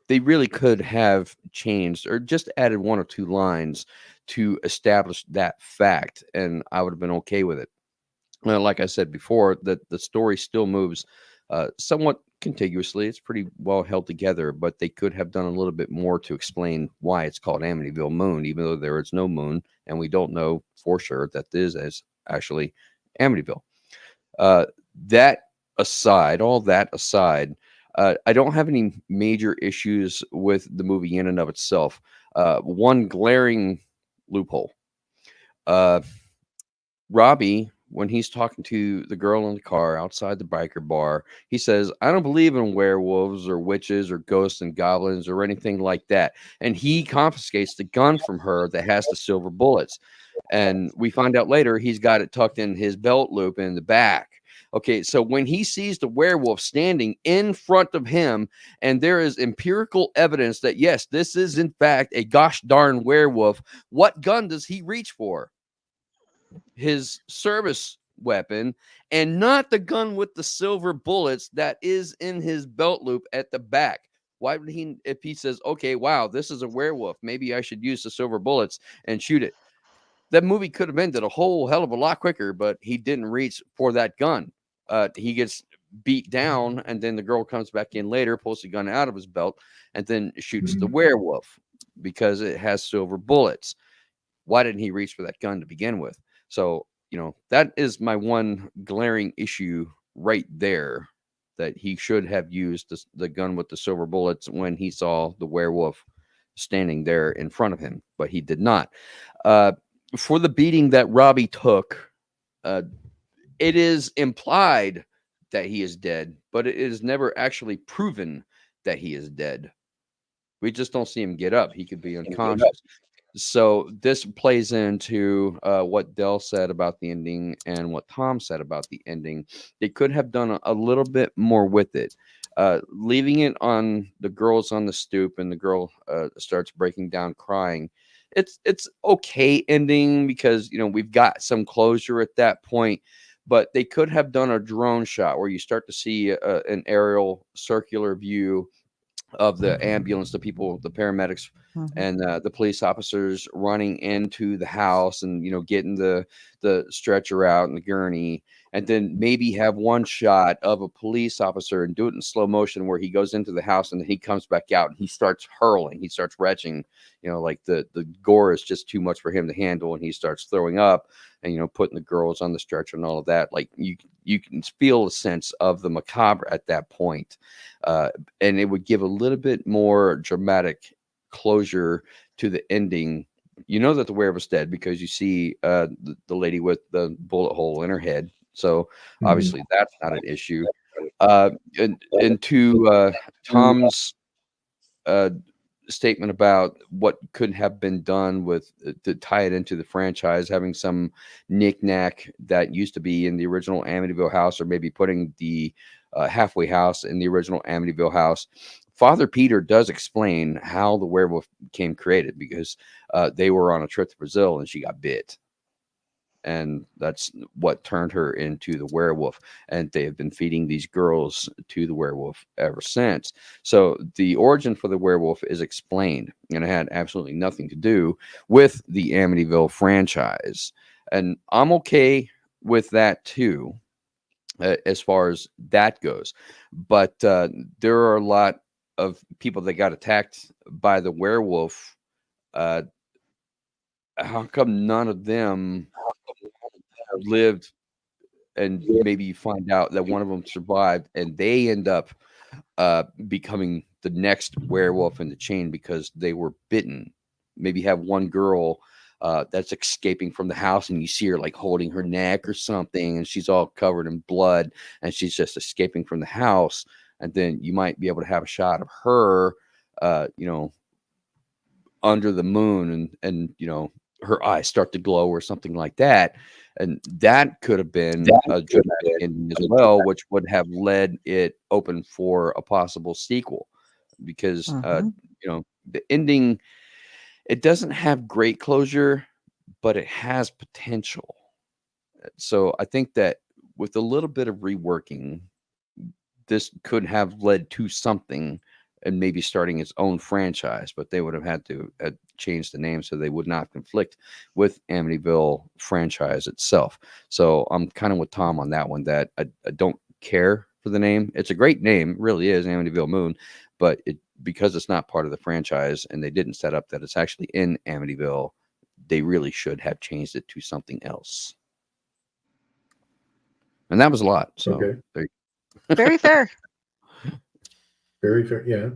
they really could have changed or just added one or two lines to establish that fact, and I would have been okay with it. Like I said before, the story still moves somewhat contiguously. It's pretty well held together, but they could have done a little bit more to explain why it's called Amityville Moon, even though there is no moon, and we don't know for sure that this is actually Amityville. All that aside, I don't have any major issues with the movie in and of itself. One glaring loophole. Robbie, when he's talking to the girl in the car outside the biker bar, he says, I don't believe in werewolves or witches or ghosts and goblins or anything like that. And he confiscates the gun from her that has the silver bullets. And we find out later he's got it tucked in his belt loop in the back. Okay, so when he sees the werewolf standing in front of him, and there is empirical evidence that, yes, this is in fact a gosh darn werewolf, what gun does he reach for? His service weapon and not the gun with the silver bullets that is in his belt loop at the back? Why would he, if he says, okay, wow, this is a werewolf, maybe I should use the silver bullets and shoot it? That movie could have ended a whole hell of a lot quicker, but he didn't reach for that gun. He gets beat down, and then the girl comes back in later, pulls the gun out of his belt, and then shoots the werewolf because it has silver bullets. Why didn't he reach for that gun to begin with? So, that is my one glaring issue right there, that he should have used the gun with the silver bullets when he saw the werewolf standing there in front of him, but he did not. For the beating that Robbie took, it is implied that he is dead, but it is never actually proven that he is dead. We just don't see him get up. He could be unconscious. So this plays into what Del said about the ending and what Tom said about the ending. They could have done a little bit more with it. Leaving it on the girls on the stoop and the girl starts breaking down crying. It's okay ending because, we've got some closure at that point, but they could have done a drone shot where you start to see an aerial circular view of the ambulance, the people, the paramedics, and the police officers running into the house and, getting the stretcher out and the gurney, and then maybe have one shot of a police officer and do it in slow motion where he goes into the house and then he comes back out and he starts hurling, he starts retching, like the gore is just too much for him to handle, and he starts throwing up and, putting the girls on the stretcher and all of that. Like you can feel a sense of the macabre at that point. And it would give a little bit more dramatic closure to the ending. That the werewolf's dead because you see the lady with the bullet hole in her head. So obviously that's not an issue. And to Tom's statement about what could have been done with to tie it into the franchise, having some knick-knack that used to be in the original Amityville house, or maybe putting the halfway house in the original Amityville house. Father Peter does explain how the werewolf became created, because they were on a trip to Brazil and she got bit. And that's what turned her into the werewolf. And they have been feeding these girls to the werewolf ever since. So the origin for the werewolf is explained, and it had absolutely nothing to do with the Amityville franchise. And I'm okay with that too, as far as that goes. But there are a lot of people that got attacked by the werewolf. How come none of them lived, and maybe you find out that one of them survived and they end up becoming the next werewolf in the chain because they were bitten? Maybe have one girl that's escaping from the house and you see her like holding her neck or something and she's all covered in blood and she's just escaping from the house, and then you might be able to have a shot of her under the moon and her eyes start to glow or something like that. And that could have been a dramatic ending as well, which would have led it open for a possible sequel, because the ending, it doesn't have great closure, but it has potential. So I think that with a little bit of reworking, this could have led to something, and maybe starting its own franchise, but they would have had to change the name so they would not conflict with Amityville franchise itself. So I'm kind of with Tom on that one, that I don't care for the name. It's a great name, it really is, Amityville Moon, but because it's not part of the franchise and they didn't set up that it's actually in Amityville, they really should have changed it to something else. And that was a lot. So okay. Very fair. Very fair. Yeah.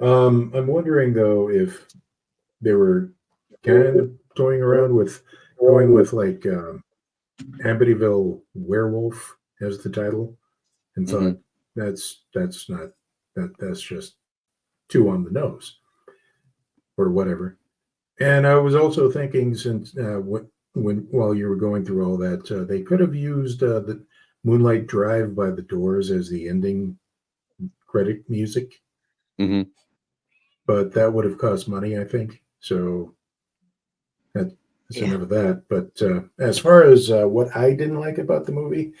I'm wondering though if they were kind of toying around with going with like Amityville Werewolf as the title, and thought that's just too on the nose or whatever. And I was also thinking, since while you were going through all that, they could have used the Moonlight Drive by the Doors as the ending credit music. But that would have cost money, I think. So So enough of that. But as far as what I didn't like about the movie,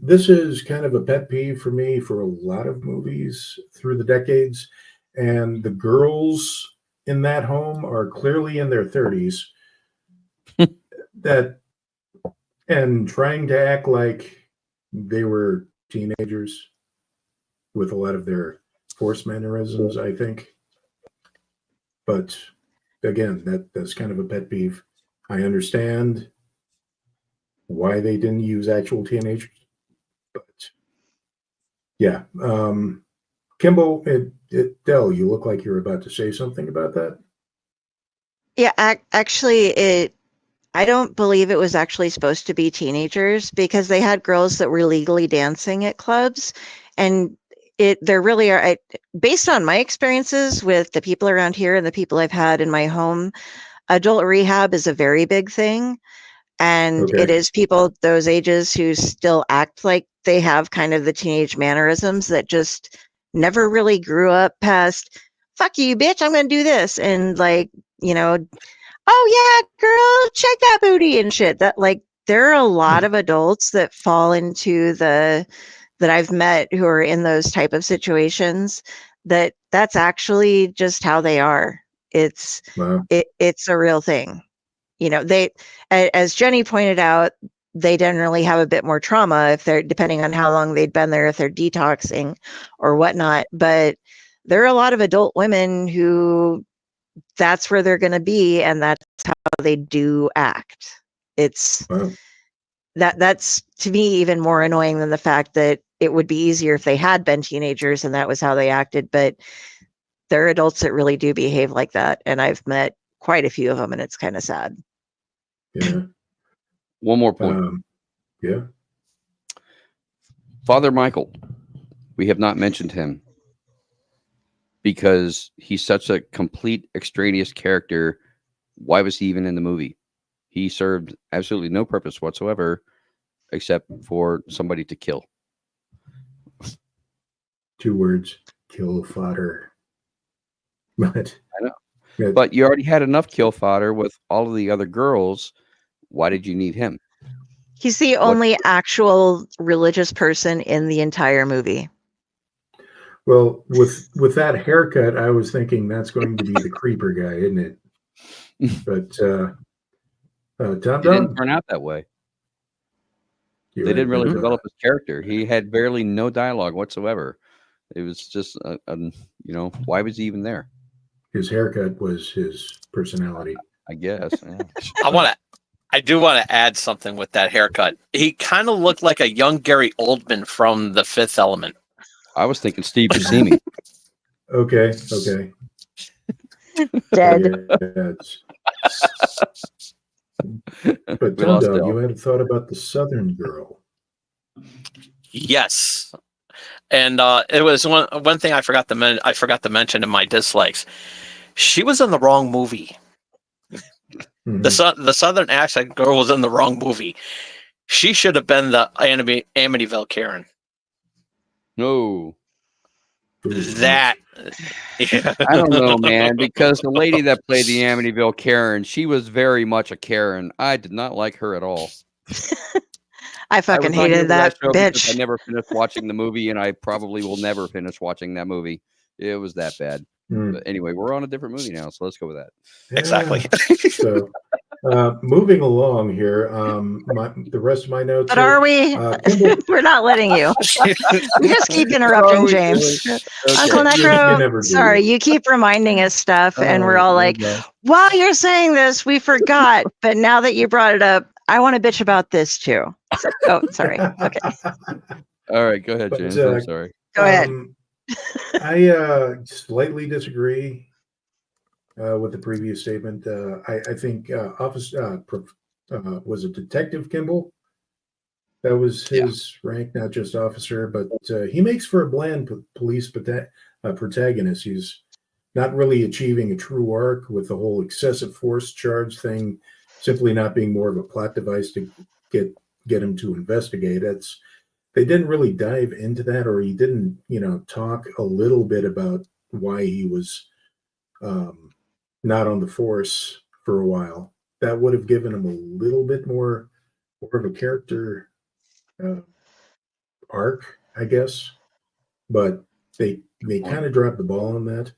this is kind of a pet peeve for me for a lot of movies through the decades. And the girls in that home are clearly in their 30s that and trying to act like they were teenagers with a lot of their forced mannerisms, I think. But again, that's kind of a pet peeve. I understand why they didn't use actual teenagers, but yeah. Kimball, Dell, you look like you're about to say something about that. Yeah, actually, I don't believe it was actually supposed to be teenagers because they had girls that were legally dancing at clubs, and there really are. Based on my experiences with the people around here and the people I've had in my home, adult rehab is a very big thing. And it is people those ages who still act like they have kind of the teenage mannerisms that just never really grew up past, fuck you, bitch, I'm going to do this. And like, oh yeah, girl, check that booty and shit. That like, there are a lot of adults that fall into that I've met who are in those type of situations that's actually just how they are. It's a real thing. They, as Jenny pointed out, they generally have a bit more trauma if they're depending on how long they'd been there, if they're detoxing or whatnot. But there are a lot of adult women who that's where they're going to be, and that's how they do act. It's that's to me even more annoying than the fact that it would be easier if they had been teenagers and that was how they acted. But there are adults that really do behave like that, and I've met quite a few of them, and it's kind of sad. Yeah. One more point. Yeah. Father Michael. We have not mentioned him because he's such a complete extraneous character. Why was he even in the movie? He served absolutely no purpose whatsoever except for somebody to kill. 2 words, kill fodder. But I know. But you already had enough kill fodder with all of the other girls. Why did you need him? He's the only actual religious person in the entire movie. Well, with that haircut, I was thinking that's going to be the creeper guy, isn't it? But it didn't turn out that way. They didn't really develop his character. He had barely no dialogue whatsoever. It was just, why was he even there? His haircut was his personality, I guess. Yeah. I do want to add something with that haircut. He kind of looked like a young Gary Oldman from The Fifth Element. I was thinking Steve Buscemi. Okay. Dead. But Dundalk, you had thought about the Southern girl. Yes, and it was one thing I forgot to mention in my dislikes. She was in the wrong movie. Mm-hmm. The Southern accent girl was in the wrong movie. She should have been the Amityville Karen. No. That. Yeah. I don't know, man, because the lady that played the Amityville Karen, she was very much a Karen. I did not like her at all. I fucking hated that bitch. I never finished watching the movie, and I probably will never finish watching that movie. It was that bad. But anyway, we're on a different movie now, so let's go with that. Yeah. Exactly. So, moving along here, the rest of my notes. But are we? We're not letting you. You just keep interrupting, James. Okay. UncleNecRo, sorry, you keep reminding us stuff, and we're all like, while you're saying this, we forgot. But now that you brought it up, I want to bitch about this too. Oh, sorry. Okay. All right, go ahead, James. I'm sorry. Go ahead. I slightly disagree with the previous statement. I think was it Detective Kimball? That was his rank, not just officer, but he makes for a bland police protagonist. He's not really achieving a true arc with the whole excessive force charge thing, simply not being more of a plot device to get him to investigate. They didn't really dive into that, or he didn't, talk a little bit about why he was not on the force for a while. that would have given him a little bit more of a character arc, I guess. But they kind of dropped the ball on that.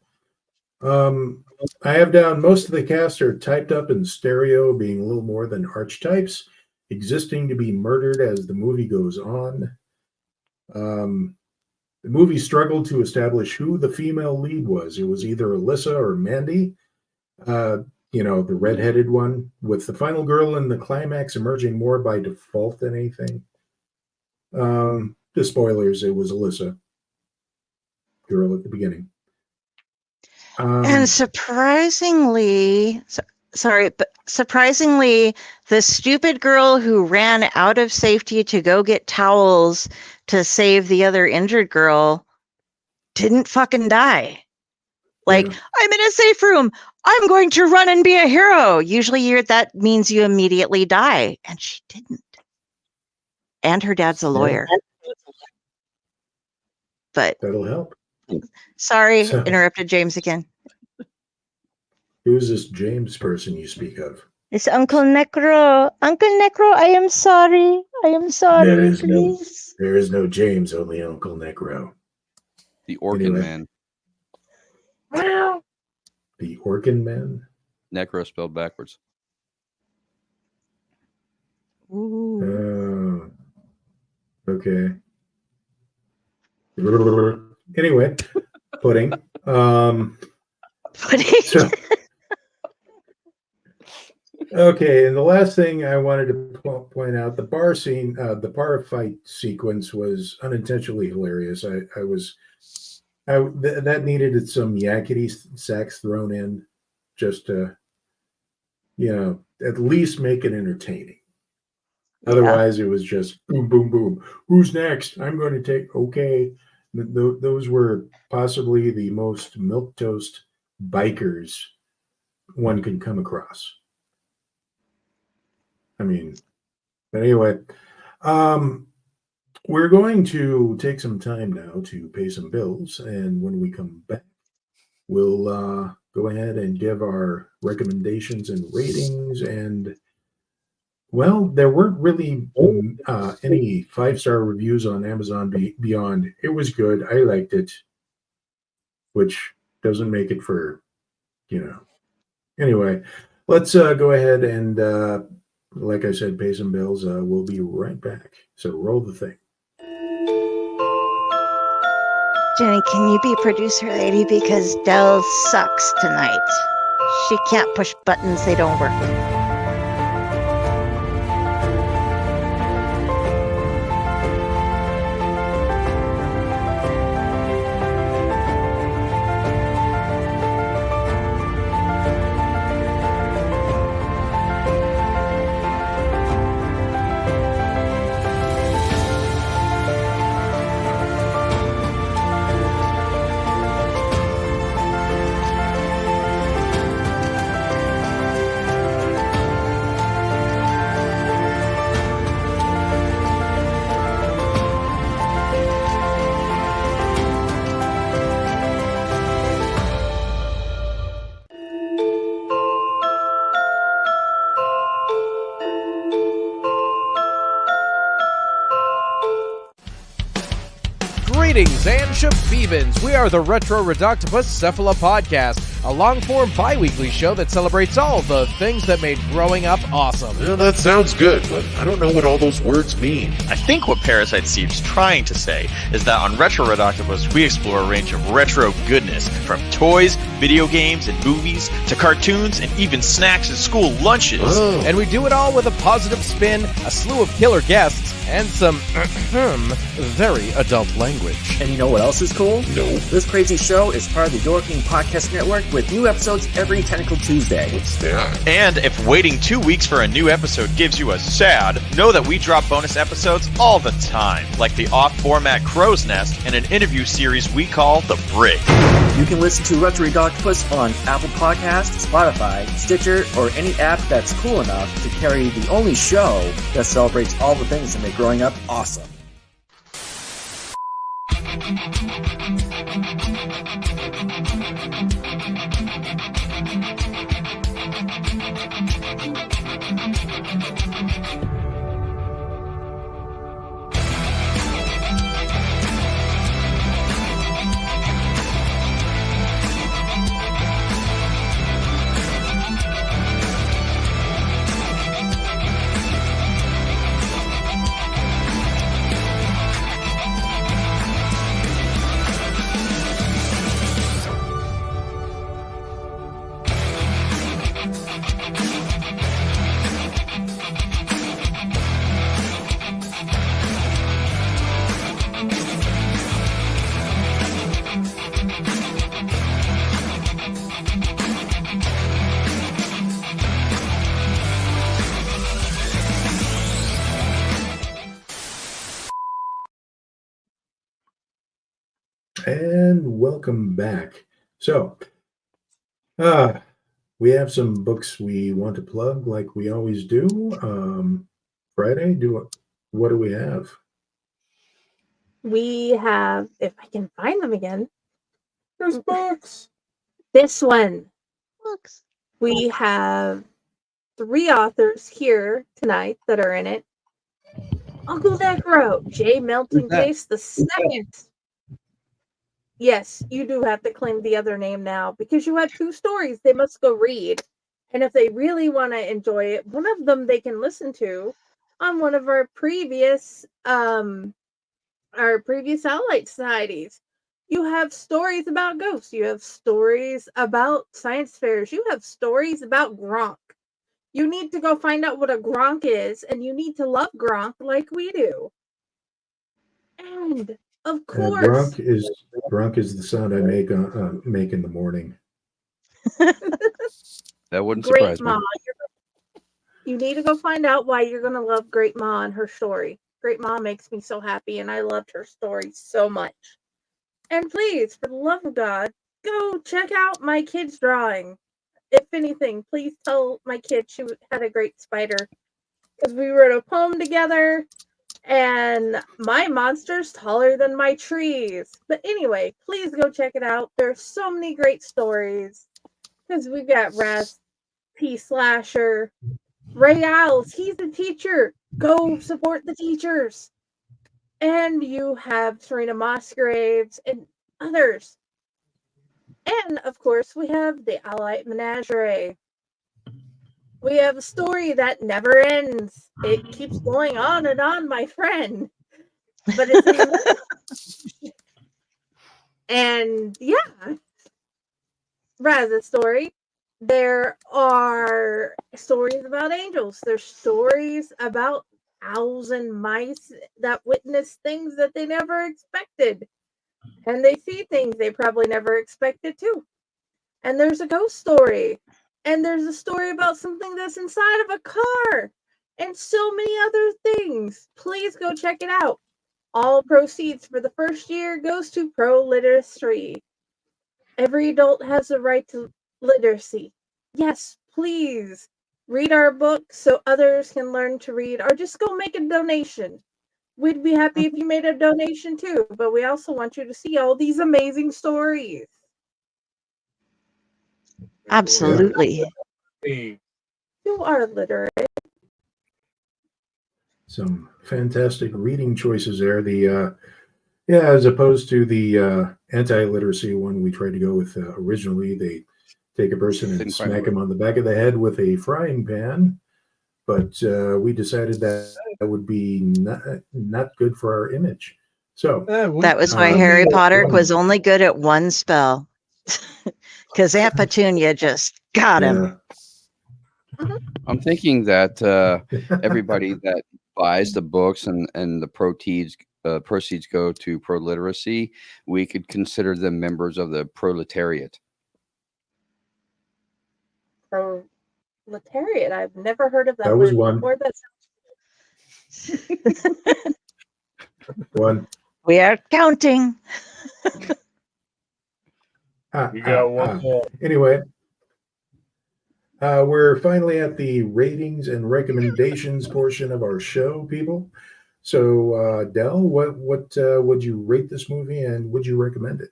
I have down most of the cast are typed up in stereo, being a little more than archetypes, existing to be murdered as the movie goes on. The movie struggled to establish who the female lead was. It was either Alyssa or Mandy, the redheaded one, with the final girl in the climax emerging more by default than anything. The spoilers, it was Alyssa, girl at the beginning. And surprisingly, the stupid girl who ran out of safety to go get towels to save the other injured girl didn't fucking die. Like, Yeah. I'm in a safe room. I'm going to run and be a hero. Usually that means you immediately die. And she didn't. And her dad's a lawyer. But That'll help. sorry, So- interrupted James again. Who's this James person you speak of? It's UncleNecRo. UncleNecRo, I am sorry. I am sorry, There is please. There is no James, only UncleNecRo. The Orkin Anyway. Man. The Orkin Man? Necro spelled backwards. Ooh. Okay. Anyway, pudding. So, okay, and the last thing I wanted to point out, the bar scene, the bar fight sequence was unintentionally hilarious. That needed some yakety sax thrown in just to, at least make it entertaining. Otherwise, it was just boom, boom, boom. Who's next? I'm going to take, okay. Those were possibly the most milquetoast bikers one could come across. I mean, but anyway, we're going to take some time now to pay some bills, and when we come back, we'll go ahead and give our recommendations and ratings. And well, there weren't really any 5-star reviews on Amazon Beyond. It was good. I liked it, which doesn't make it for, Anyway, let's go ahead and, like I said, pay some bills. We'll be right back. So roll the thing. Jenny, can you be producer lady? Because Dell sucks tonight. She can't push buttons, they don't work. Greetings and shabebans. We are the Retro Redoctopus Cephala Podcast, a long-form bi-weekly show that celebrates all the things that made growing up awesome. Well, that sounds good, but I don't know what all those words mean. I think what Parasite Steve's trying to say is that on Retro Redoctopus, we explore a range of retro goodness, from toys, video games, and movies, to cartoons, and even snacks and school lunches. Oh. And we do it all with a positive spin, a slew of killer guests, and some very adult language. And you know what else is cool? No. This crazy show is part of the Door King Podcast Network with new episodes every Tentacle Tuesday. What's that? And if waiting 2 weeks for a new episode gives you a sad, know that we drop bonus episodes all the time, like the off-format Crow's Nest and an interview series we call The Brig. You can listen to Retro Redoctopus on Apple Podcasts, Spotify, Stitcher, or any app that's cool enough to carry the only show that celebrates all the things that make growing up awesome. And welcome back. So, we have some books we want to plug like we always do. Friday, what do we have? We have, if I can find them again, There's books. this one. Books. We have 3 authors here tonight that are in it. UncleNecRo, J. Melton Case the second. Yes, you do have to claim the other name now because you have 2 stories they must go read. And if they really want to enjoy it, one of them they can listen to on one of our previous Satellite Societies. You have stories about ghosts. You have stories about science fairs. You have stories about Gronk. You need to go find out what a Gronk is, and you need to love Gronk like we do. And of course, Gronk is the sound I make in the morning. That wouldn't Great surprise Ma. me. You need to go find out why you're going to love Great Ma and her story. Great Ma makes me so happy, and I loved her story so much. And please, for the love of God, go check out my kid's drawing. If anything, please tell my kid she had a great spider. Because we wrote a poem together, and my monster's taller than my trees. But anyway, please go check it out. There's so many great stories. Because we've got Raz T Slasher, Ray Owls, he's the teacher. Go support the teachers. And you have Serena Musgraves and others. And of course, we have the Allied Menagerie. We have a story that never ends. It keeps going on, my friend. But it's and yeah, Raz's story. There are stories about angels. There's stories about owls and mice that witness things that they never expected. And they see things they probably never expected too. And there's a ghost story. And there's a story about something that's inside of a car. And so many other things. Please go check it out. All proceeds for the first year goes to pro literacy. Every adult has a right to literacy. Yes, please read our book so others can learn to read, or just go make a donation. We'd be happy if you made a donation too, but we also want you to see all these amazing stories. Absolutely. You are literate. Some fantastic reading choices there. As opposed to the anti-literacy one we tried to go with originally, they take a person and smack him on the back of the head with a frying pan. But we decided that would be not good for our image. So that was why Harry Potter was only good at one spell. Because Aunt Petunia just got him. I'm thinking that everybody that buys the books and the proceeds go to pro literacy, we could consider them members of the proletariat. Proletariat? I've never heard of that. That was word one. Before. One. We are counting. You got one more. Anyway, we're finally at the ratings and recommendations portion of our show, people. So, Del, what would you rate this movie, and would you recommend it?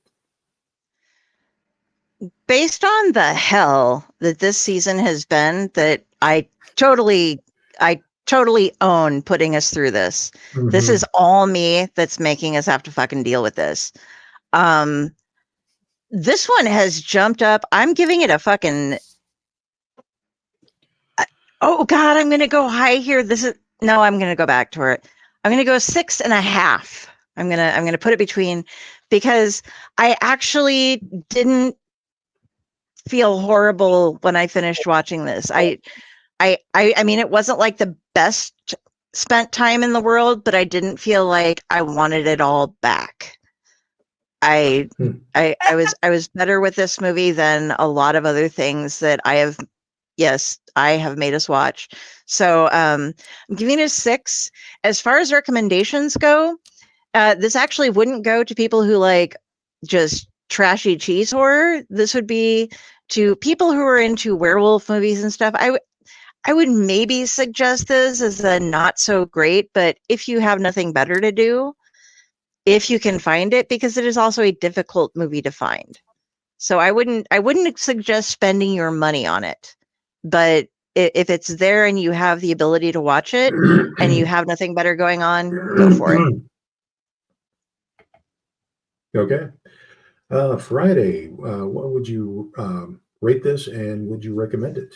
Based on the hell that this season has been, that I totally own putting us through this. This Mhm. is all me that's making us have to fucking deal with this. This one has jumped up. I'm giving it a fucking. Oh God, I'm gonna go high here. I'm gonna go back to it. I'm gonna go 6.5. I'm gonna put it between, because I actually didn't feel horrible when I finished watching this. I mean, it wasn't like the best spent time in the world, but I didn't feel like I wanted it all back. I was better with this movie than a lot of other things that I have made us watch. So I'm giving it a 6. As far as recommendations go, this actually wouldn't go to people who like just trashy cheese horror. This would be to people who are into werewolf movies and stuff. I would maybe suggest this as a not so great, but if you have nothing better to do, if you can find it, because it is also a difficult movie to find. So I wouldn't suggest spending your money on it. But if it's there and you have the ability to watch it and you have nothing better going on, go for it. Okay. Friday, what would you rate this, and would you recommend it?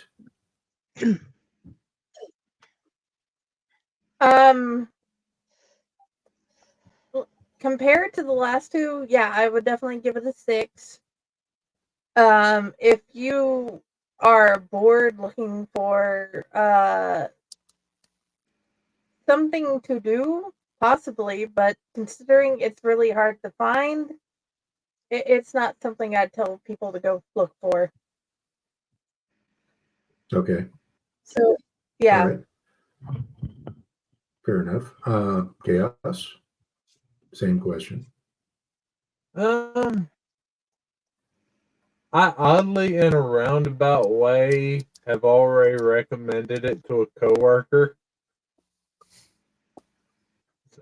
Compared to the last two, yeah, I would definitely give it a 6. If you are bored looking for something to do, possibly, but considering it's really hard to find, it's not something I'd tell people to go look for. Okay. So, yeah. All right. Fair enough. Chaos. Same question. I oddly, in a roundabout way, have already recommended it to a coworker. So,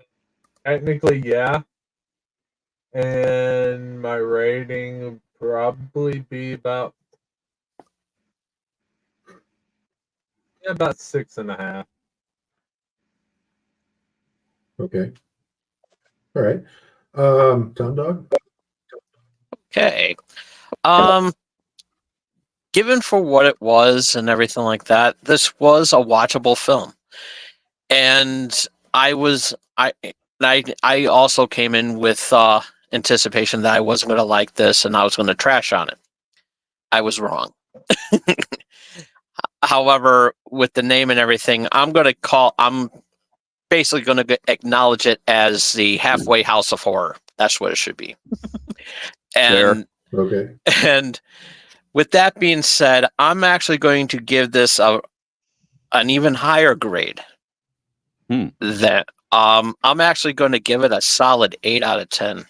technically, yeah. And my rating would probably be about 6.5. Okay. All right. Tom Dog. Okay. Given for what it was and everything like that, this was a watchable film. And I also came in with anticipation that I wasn't going to like this and I was going to trash on it. I was wrong. However, with the name and everything, I'm basically going to acknowledge it as the halfway house of horror. That's what it should be. And okay. And with that being said, I'm actually going to give this an even higher grade. That I'm actually going to give it a solid 8 out of 10.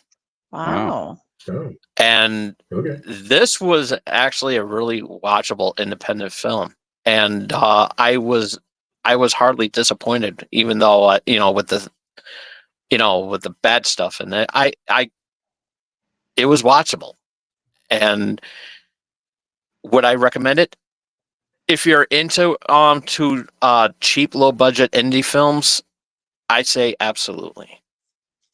Wow. Oh. And okay. This was actually a really watchable independent film, and I was hardly disappointed, even though with the bad stuff in it, it was watchable. And would I recommend it? If you're into cheap, low budget indie films, I'd say absolutely.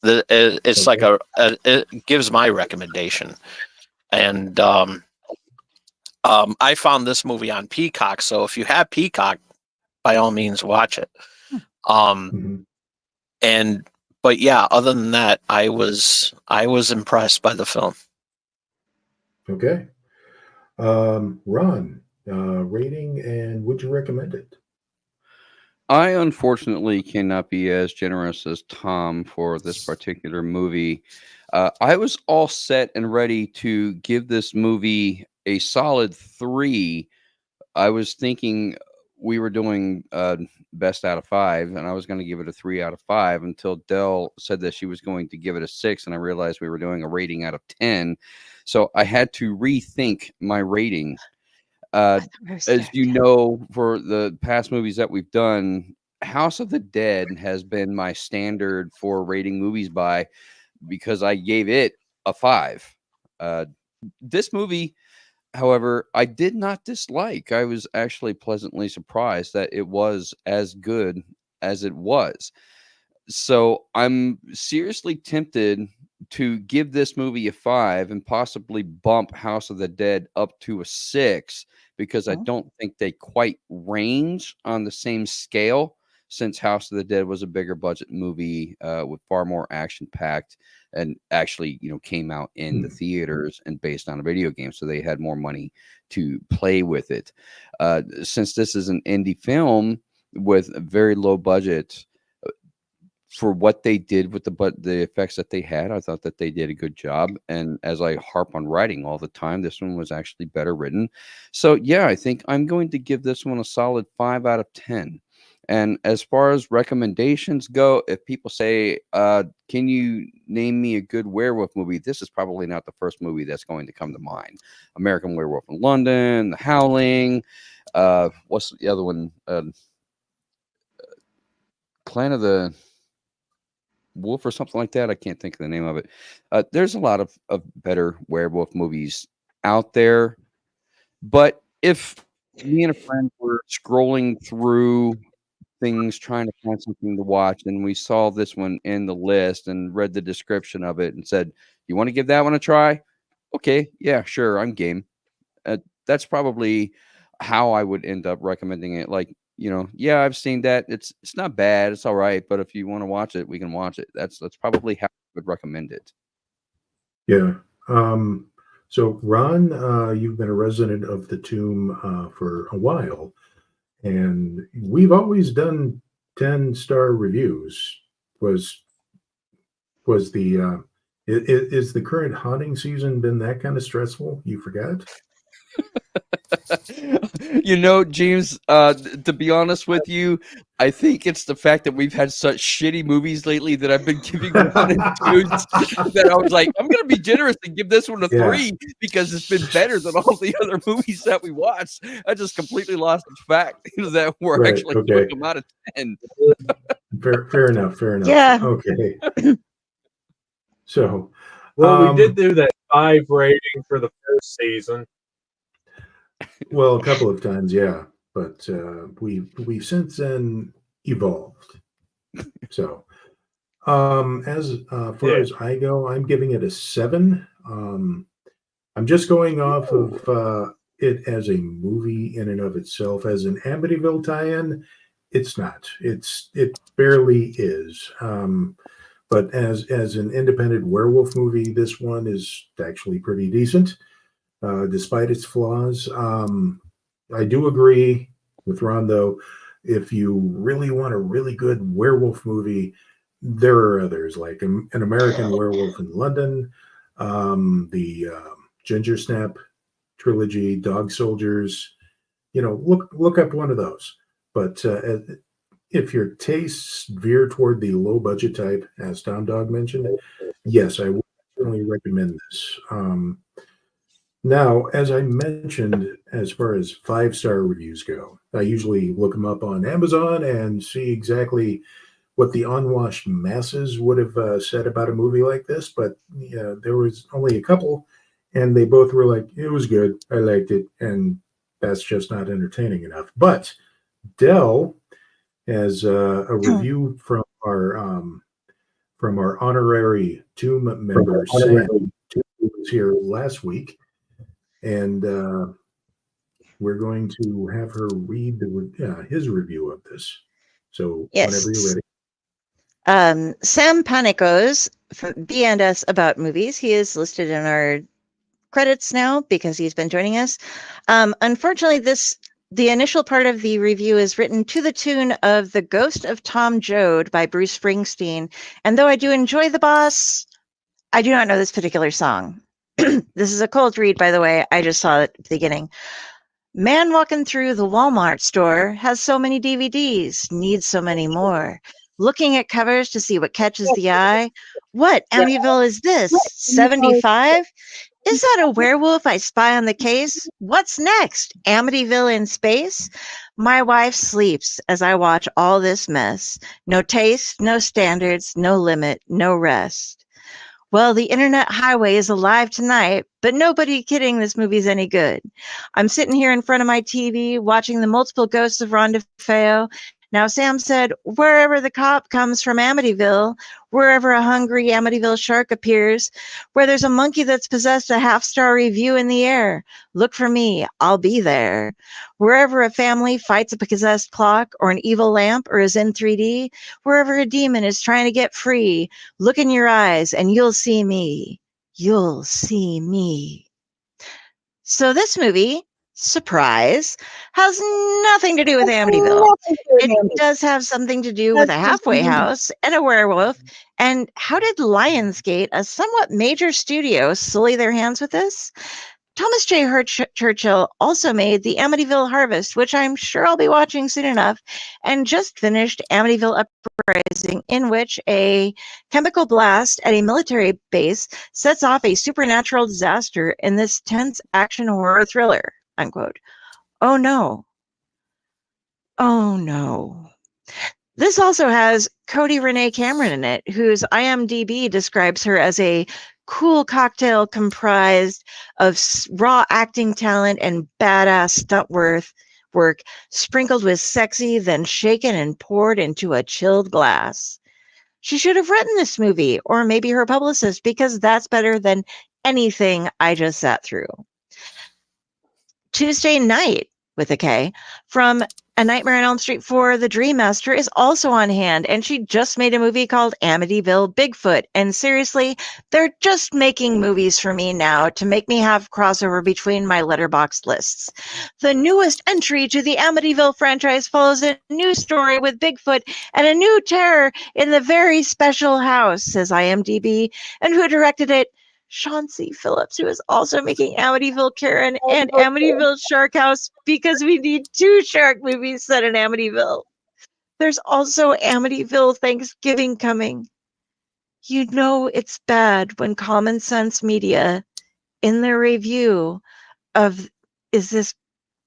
It's like it gives my recommendation, and I found this movie on Peacock. So if you have Peacock, by all means, watch it. But yeah, other than that, I was impressed by the film. Okay. Ron, rating, and would you recommend it? I unfortunately cannot be as generous as Tom for this particular movie. I was all set and ready to give this movie a solid 3. I was thinking we were doing best out of 5, and I was going to give it a 3 out of 5 until Dell said that she was going to give it a 6, and I realized we were doing a rating out of 10. So I had to rethink my rating. As you know, for the past movies that we've done, House of the Dead has been my standard for rating movies by, because I gave it a 5. This movie, However, I did not dislike. I was actually pleasantly surprised that it was as good as it was. So I'm seriously tempted to give this movie a 5 and possibly bump House of the Dead up to a 6 because I don't think they quite range on the same scale, since House of the Dead was a bigger budget movie with far more action packed and actually, came out in the theaters and based on a video game. So they had more money to play with it. Since this is an indie film with a very low budget, for what they did with the effects that they had, I thought that they did a good job. And as I harp on writing all the time, this one was actually better written. So yeah, I think I'm going to give this one a solid 5 out of 10. And as far as recommendations go, if people say, can you name me a good werewolf movie? This is probably not the first movie that's going to come to mind. American Werewolf in London, The Howling, what's the other one? Clan of the Wolf or something like that. I can't think of the name of it. There's a lot of better werewolf movies out there. But if me and a friend were scrolling through things trying to find something to watch, and we saw this one in the list and read the description of it and said, you want to give that one a try? Okay, yeah, sure, I'm game. That's probably how I would end up recommending it. Like, yeah, I've seen that. It's not bad. It's all right. But if you want to watch it, we can watch it. That's probably how I would recommend it. Yeah. So Ron, you've been a resident of the Tomb for a while, and we've always done 10-star reviews. Was the is the current haunting season been that kind of stressful? You forgot? James, to be honest with you, I think it's the fact that we've had such shitty movies lately that I've been giving 1 and 2s that I was like, I'm going to be generous and give this one a 3 because it's been better than all the other movies that we watched. I just completely lost the fact that we're actually doing them out of 10. Fair enough. Yeah. Okay. So, well, we did do that 5 rating for the first season. Well, a couple of times, yeah, but we've since then evolved. So, as far as I go, I'm giving it a 7. I'm just going off of it as a movie in and of itself. As an Amityville tie-in, it's not. It barely is. But as an independent werewolf movie, this one is actually pretty decent. Despite its flaws. I do agree with Ron, though. If you really want a really good werewolf movie, there are others, like An American Werewolf in London, the Ginger Snap trilogy, Dog Soldiers. Look up one of those. But if your tastes veer toward the low budget type, as Tom Dog mentioned, yes, I would certainly recommend this. Now, as I mentioned, as far as 5-star reviews go, I usually look them up on Amazon and see exactly what the unwashed masses would have said about a movie like this. But there was only a couple, and they both were like, it was good, I liked it, and that's just not entertaining enough. But Dell has a review from our honorary Tomb member, Sam, who was here last week. And we're going to have her read his review of this. So whenever you're ready. Sam Panicos from B&S About Movies. He is listed in our credits now because he's been joining us. Unfortunately, the initial part of the review is written to the tune of The Ghost of Tom Joad by Bruce Springsteen. And though I do enjoy The Boss, I do not know this particular song. This is a cold read, by the way. I just saw it at the beginning. Man walking through the Walmart store has so many DVDs, needs so many more. Looking at covers to see what catches the eye. What Amityville is this? 75? Is that a werewolf I spy on the case? What's next? Amityville in space? My wife sleeps as I watch all this mess. No taste, no standards, no limit, no rest. Well, the internet highway is alive tonight, but nobody kidding this movie's any good. I'm sitting here in front of my TV watching the multiple ghosts of Ron DeFeo. Now, Sam said, wherever the cop comes from Amityville, wherever a hungry Amityville shark appears, where there's a monkey that's possessed a half-star review in the air, look for me, I'll be there. Wherever a family fights a possessed clock or an evil lamp or is in 3D, wherever a demon is trying to get free, look in your eyes and you'll see me. You'll see me. So this movie, surprise, has nothing to do with Amityville. It does have something to do with a halfway house and a werewolf. And how did Lionsgate, a somewhat major studio, sully their hands with this? Thomas J. Churchill also made The Amityville Harvest, which I'm sure I'll be watching soon enough, and just finished Amityville Uprising, in which a chemical blast at a military base sets off a supernatural disaster in this tense action horror thriller, unquote. Oh no. Oh no. This also has Cody Renee Cameron in it, whose IMDb describes her as a cool cocktail comprised of raw acting talent and badass stunt work sprinkled with sexy, then shaken and poured into a chilled glass. She should have written this movie, or maybe her publicist, because that's better than anything I just sat through. Tuesday Night, with a K, from A Nightmare on Elm Street 4, The Dream Master, is also on hand, and she just made a movie called Amityville Bigfoot. And seriously, they're just making movies for me now to make me have crossover between my Letterboxd lists. The newest entry to the Amityville franchise follows a new story with Bigfoot and a new terror in the very special house, says IMDb, and who directed it? Sean C. Phillips, who is also making Amityville Karen and Amityville Shark House, because we need 2 shark movies set in Amityville. There's also Amityville Thanksgiving coming. You know it's bad when Common Sense Media, in their review of is this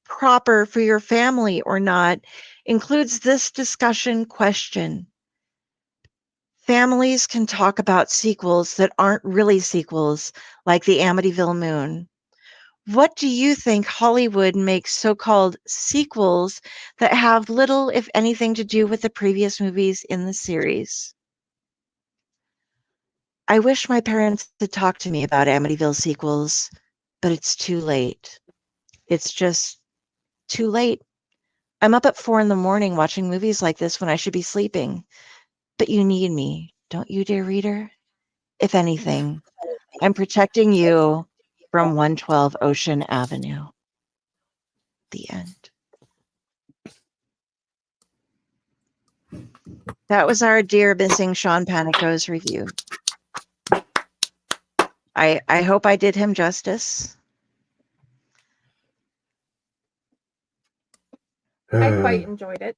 proper for your family or not, includes this discussion question. Families can talk about sequels that aren't really sequels, like the Amityville Moon. What do you think Hollywood makes so-called sequels that have little, if anything, to do with the previous movies in the series? I wish my parents had talked to me about Amityville sequels, but it's too late. It's just too late. I'm up at 4 a.m. watching movies like this when I should be sleeping. But you need me, don't you, dear reader? If anything, I'm protecting you from 112 Ocean Avenue. The end. That was our dear missing Sean Panico's review. I hope I did him justice. I quite enjoyed it.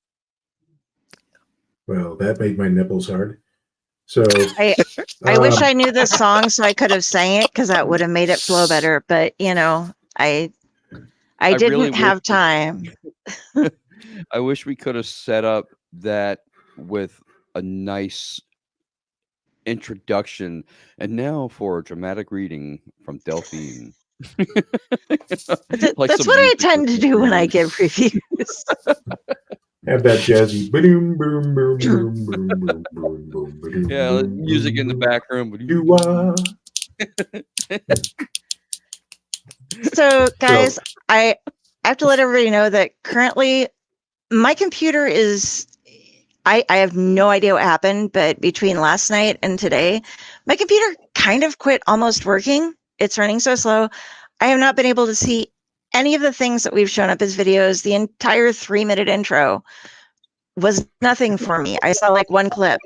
Well, that made my nipples hard. So I wish I knew the song so I could have sang it, because that would have made it flow better. But you know, I didn't really have time. I wish we could have set up that with a nice introduction. And now for a dramatic reading from Delphine. That's what I tend to do when I give reviews. Have that jazzy boom boom boom boom boom boom boom boom boom. Yeah, music in the background. So, guys, I have to let everybody know that currently my computer is. I have no idea what happened, but between last night and today, my computer kind of quit almost working. It's running so slow. I have not been able to see any of the things that we've shown up as videos. The entire 3-minute intro was nothing for me. I saw like one clip.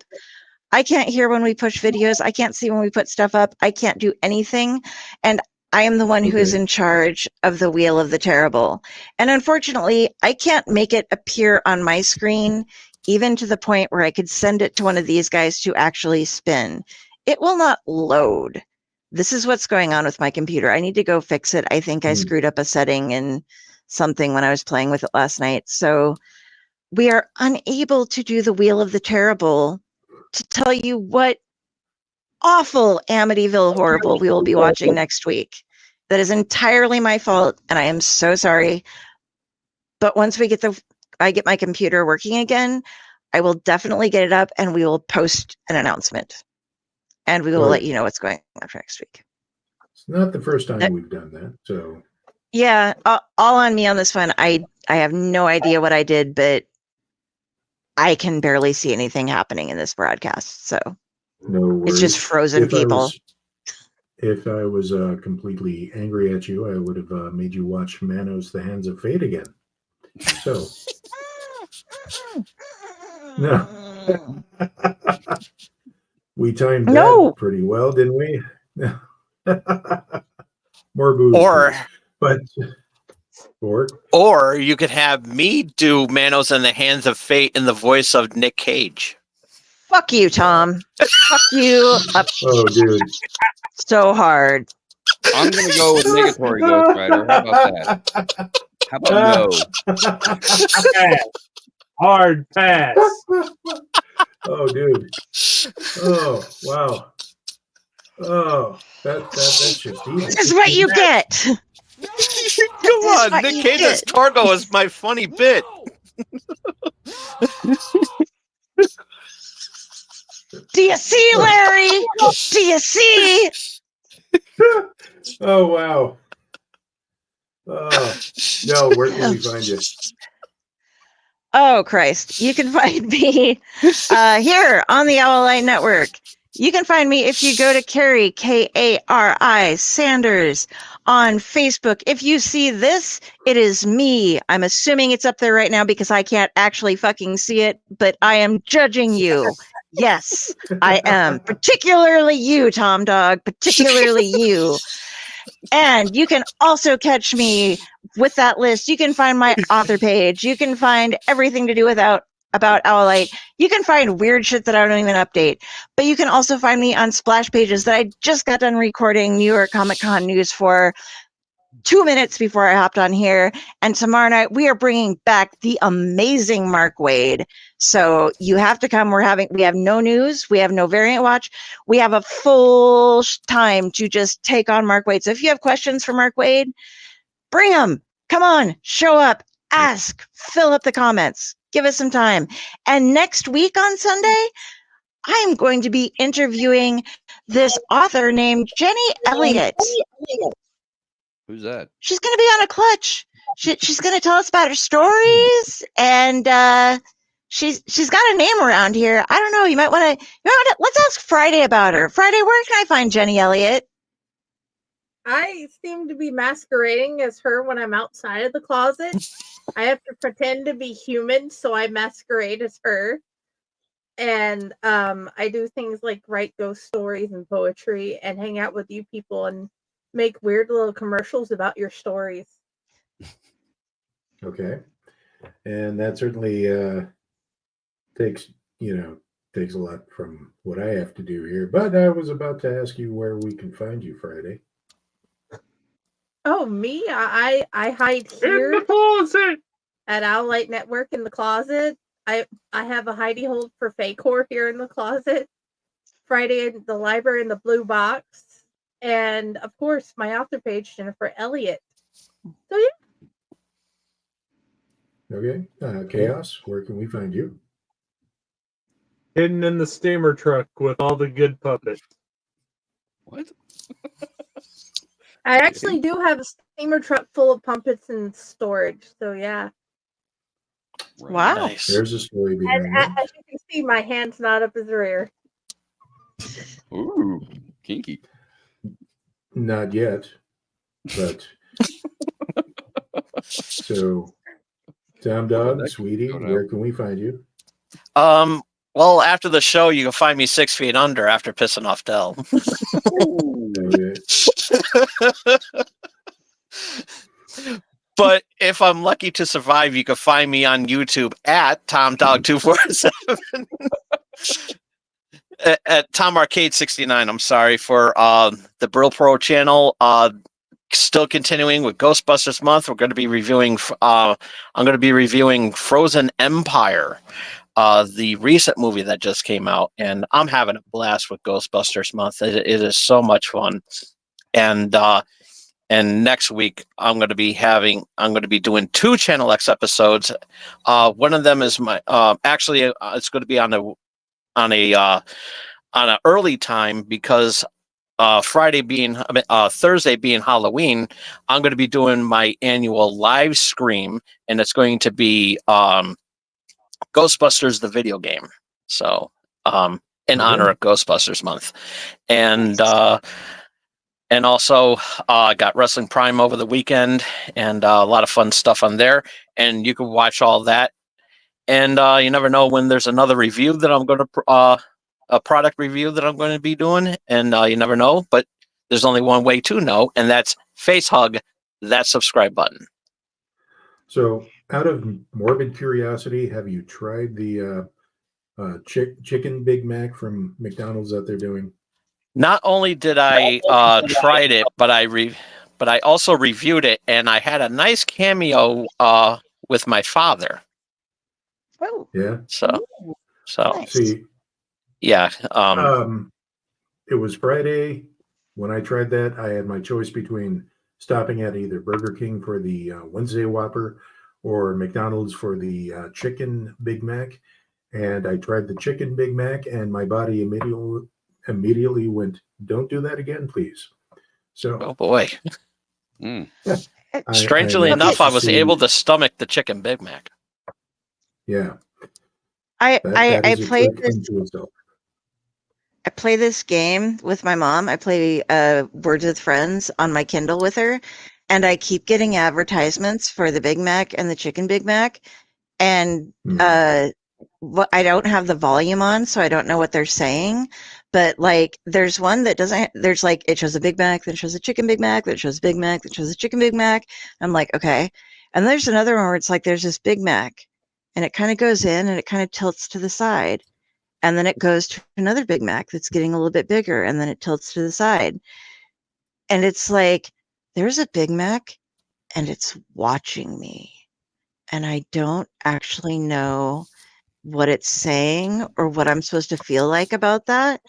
I can't hear when we push videos. I can't see when we put stuff up. I can't do anything. And I am the one who is in charge of the Wheel of the Terrible. And unfortunately, I can't make it appear on my screen, even to the point where I could send it to one of these guys to actually spin. It will not load. This is what's going on with my computer. I need to go fix it. I think I screwed up a setting in something when I was playing with it last night. So we are unable to do the Wheel of the Terrible to tell you what awful Amityville Horrible we will be watching next week. That is entirely my fault, and I am so sorry. But once I get my computer working again, I will definitely get it up, and we will post an announcement, and we will let you know what's going on for next week. It's not the first time we've done that, so yeah, all on me on this one. I have no idea what I did, but I can barely see anything happening in this broadcast, so no worries. It's just frozen people. If I was completely angry at you, I would have made you watch Manos: The Hands of Fate again. So, no. We timed that pretty well, didn't we? More booze. Or you could have me do Manos in the Hands of Fate in the voice of Nick Cage. Fuck you, Tom. Fuck you up. Oh, dude. So hard. I'm going to go with Negatory Ghost Rider. How about that? How about no? Hard pass. Oh, dude. Oh, wow. Oh, that's just easy. This is what you get. Come on, Nick Cage's Torgo is my funny bit. Do you see, Larry? Do you see? Oh, wow. Oh, no, where can we find you? Oh, Christ. You can find me here on the Owl Light Network. You can find me if you go to Carrie, Kari Sanders, on Facebook. If you see this, it is me. I'm assuming it's up there right now because I can't actually fucking see it, but I am judging you. Yes, I am. Particularly you, Tom Dog. Particularly you. And you can also catch me with that list. You can find my author page. You can find everything to do about Owlite. You can find weird shit that I don't even update. But you can also find me on splash pages that I just got done recording New York Comic Con news for 2 minutes before I hopped on here. And tomorrow night we are bringing back the amazing Mark Waid. So you have to come. We have no news. We have no variant watch. We have a full time to just take on Mark Waid. So if you have questions for Mark Waid, bring them. Come on, show up, ask, fill up the comments, give us some time. And next week on Sunday, I'm going to be interviewing this author named Jenny Elliott. Who's that? She's going to be on a clutch. She's going to tell us about her stories, and she's got a name around here. I don't know. You might want to. Let's ask Friday about her. Friday, where can I find Jenny Elliott? I seem to be masquerading as her when I'm outside of the closet. I have to pretend to be human, so I masquerade as her. And I do things like write ghost stories and poetry and hang out with you people and make weird little commercials about your stories. Okay. And that certainly takes a lot from what I have to do here. But I was about to ask you where we can find you Friday. Oh, me? I hide here in the closet at Owlite Network in the closet. I have a hidey hole for Fakor here in the closet. Friday in the library in the blue box. And of course, my author page, Jennifer Elliott. So yeah. Okay. Chaos, where can we find you? Hidden in the steamer truck with all the good puppets. What? I actually do have a steamer truck full of puppets in storage. So yeah. Wow. Nice. There's a story behind And that. as you can see, my hand's not up as rear. Ooh, kinky. Not yet, but so Tom Dog, Sweetie, where can we find you? Well, after the show, you can find me 6 feet under after pissing off Dell. But if I'm lucky to survive, you can find me on YouTube at TomDog247 at Tom Arcade 69. I'm sorry for the Brill Pro channel. Still continuing with Ghostbusters month. We're going to be reviewing. I'm going to be reviewing Frozen Empire. the recent movie that just came out, and I'm having a blast with Ghostbusters month. It is so much fun, and next week I'm going to be doing 2 Channel X episodes. One of them is my actually it's going to be on an early time because Thursday being Halloween, I'm going to be doing my annual live stream, and it's going to be Ghostbusters the video game. So in honor of Ghostbusters month, and also I got Wrestling Prime over the weekend, and a lot of fun stuff on there, and you can watch all that. And you never know when there's another review that I'm going to a product review that I'm going to be doing, and you never know, but there's only one way to know, and that's face hug that subscribe button. So, out of morbid curiosity, have you tried the chicken Big Mac from McDonald's that they're doing? Not only did I tried it, but I also reviewed it, and I had a nice cameo with my father. Oh, Yeah. So nice. See, yeah. it was Friday when I tried that. I had my choice between stopping at either Burger King for the Wednesday Whopper or McDonald's for the chicken Big Mac. And I tried the chicken Big Mac, and my body immediately went, "Don't do that again, please." So, Oh boy. I Strangely have enough, to I was see- able to stomach the chicken Big Mac. Yeah, I that is a played trick this. unto itself. I play this game with my mom. I play Words with Friends on my Kindle with her, and I keep getting advertisements for the Big Mac and the chicken Big Mac, and I don't have the volume on, so I don't know what they're saying. But like, there's one that doesn't. There's like, it shows a Big Mac, then it shows a chicken Big Mac, then it shows a Big Mac, then it shows a chicken Big Mac. I'm like, okay. And there's another one where it's like there's this Big Mac, and it kind of goes in and it kind of tilts to the side. And then it goes to another Big Mac that's getting a little bit bigger, and then it tilts to the side. And it's like, there's a Big Mac, and it's watching me. And I don't actually know what it's saying or what I'm supposed to feel like about that,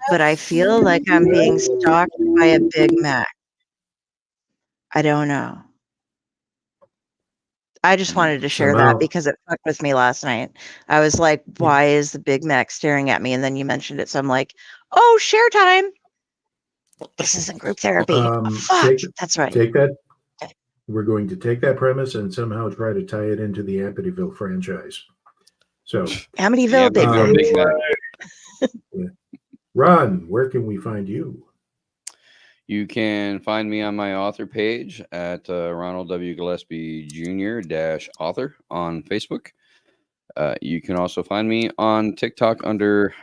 but I feel like I'm being stalked by a Big Mac. I don't know. I just wanted to share Somehow- that because it fucked with me last night. I was like, why is the Big Mac staring at me? And then you mentioned it. So I'm like, oh, share time. This isn't group therapy. Fuck. That's right. Take that. We're going to take that premise and somehow try to tie it into the Amityville franchise. So, Amityville, Big Mac. yeah. Ron, where can we find you? You can find me on my author page at Ronald W Gillespie Jr. -author on Facebook. You can also find me on TikTok under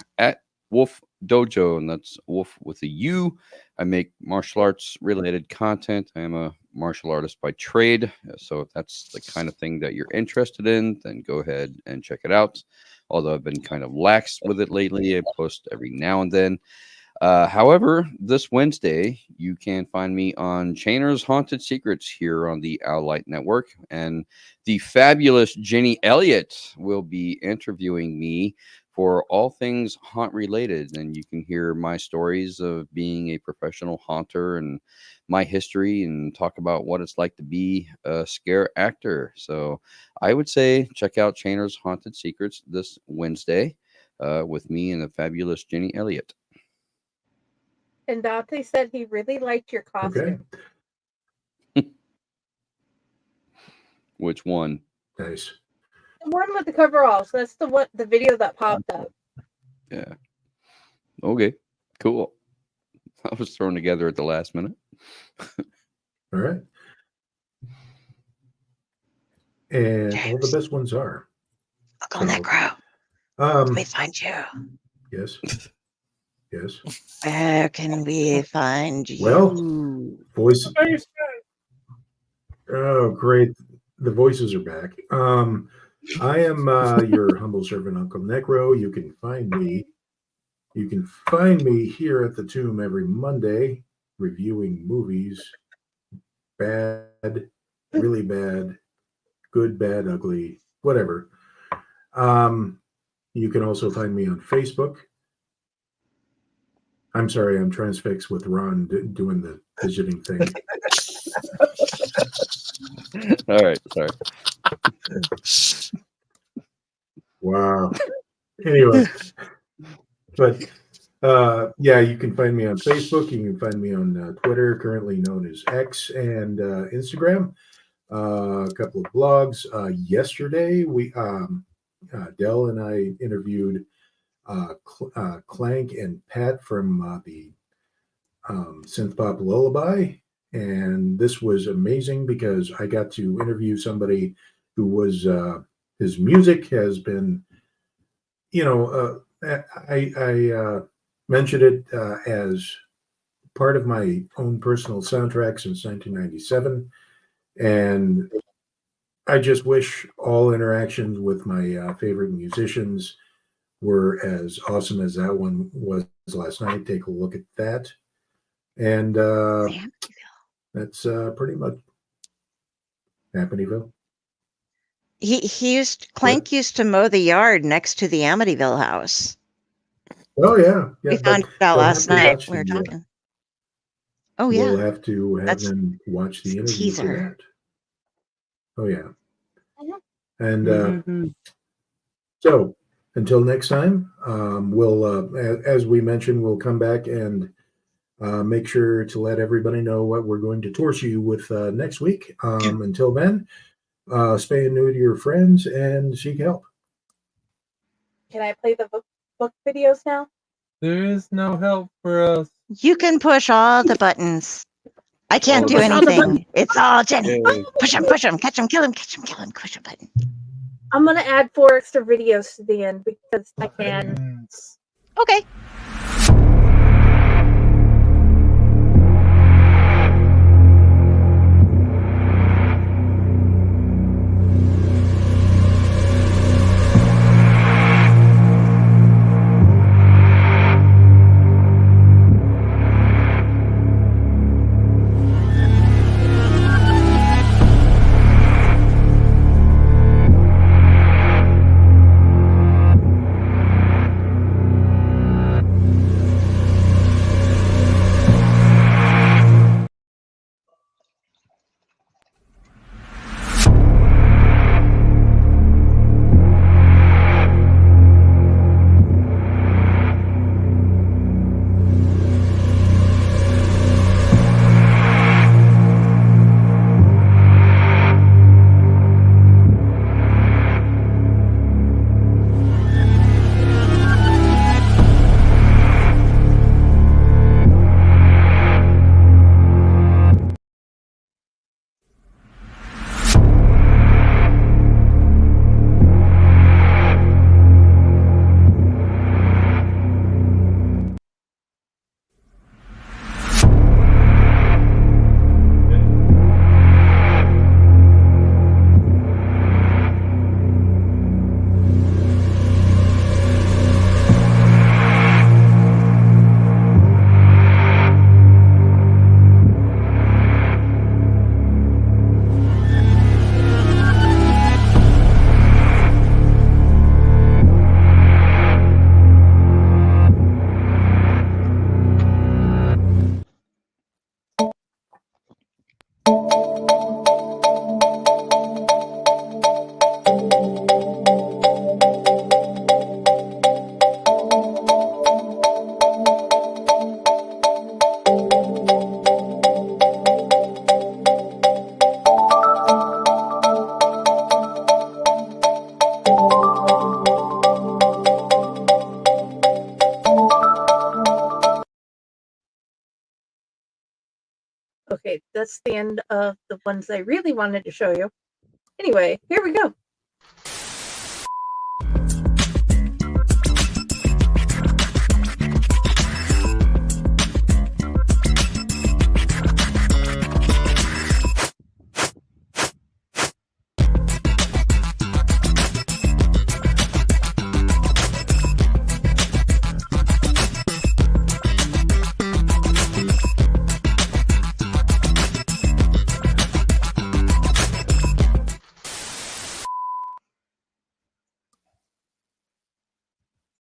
@Wolf Dojo, and that's Wolf with a U. I make martial arts related content. I am a martial artist by trade, so if that's the kind of thing that you're interested in, then go ahead and check it out. Although I've been kind of lax with it lately, I post every now and then. However, this Wednesday, you can find me on Chainer's Haunted Secrets here on the Owlite Network. And the fabulous Jenny Elliott will be interviewing me for all things haunt related. And you can hear my stories of being a professional haunter and my history and talk about what it's like to be a scare actor. So I would say check out Chainer's Haunted Secrets this Wednesday with me and the fabulous Jenny Elliott. And Dante said he really liked your costume. Okay. Which one? Nice. The one with the coveralls. That's the video that popped up. Yeah. Okay. Cool. I was thrown together at the last minute. All right. And all the best ones are. UncleNecRo. Let me find you. Yes. Yes. Where can we find you? Well, voice. Oh, great. The voices are back. I am your humble servant, UncleNecRo. You can find me here at the Tomb every Monday, reviewing movies, bad, really bad, good, bad, ugly, whatever. You can also find me on Facebook. I'm sorry, I'm transfixed with Ron doing the fidgeting thing. All right, sorry. Wow. Anyway, but yeah, you can find me on Facebook. You can find me on Twitter, currently known as X, and Instagram. A couple of blogs. Yesterday, we Dell and I interviewed Clank and Pat from the Synth Pop Lullaby, and this was amazing because I got to interview somebody who was his music has been, I mentioned it as part of my own personal soundtrack since 1997, and I just wish all interactions with my favorite musicians were as awesome as that one was last night. Take a look at that. And that's pretty much Amityville. Clank used to mow the yard next to the Amityville house. Oh yeah, We found it out last night. We were talking. Oh yeah, we'll have to have them watch the interview for that. Oh yeah, and so until next time, we'll as we mentioned, we'll come back and make sure to let everybody know what we're going to torture you with next week. Until then, stay new to your friends and seek help. Can I play the book videos now? There is no help for us. You can push all the buttons. I can't do anything. It's all Jenny. Push him, catch him, kill him, push a button. I'm going to add 4 extra videos to the end because I can. Okay. Okay, that's the end of the ones I really wanted to show you. Anyway, here we go.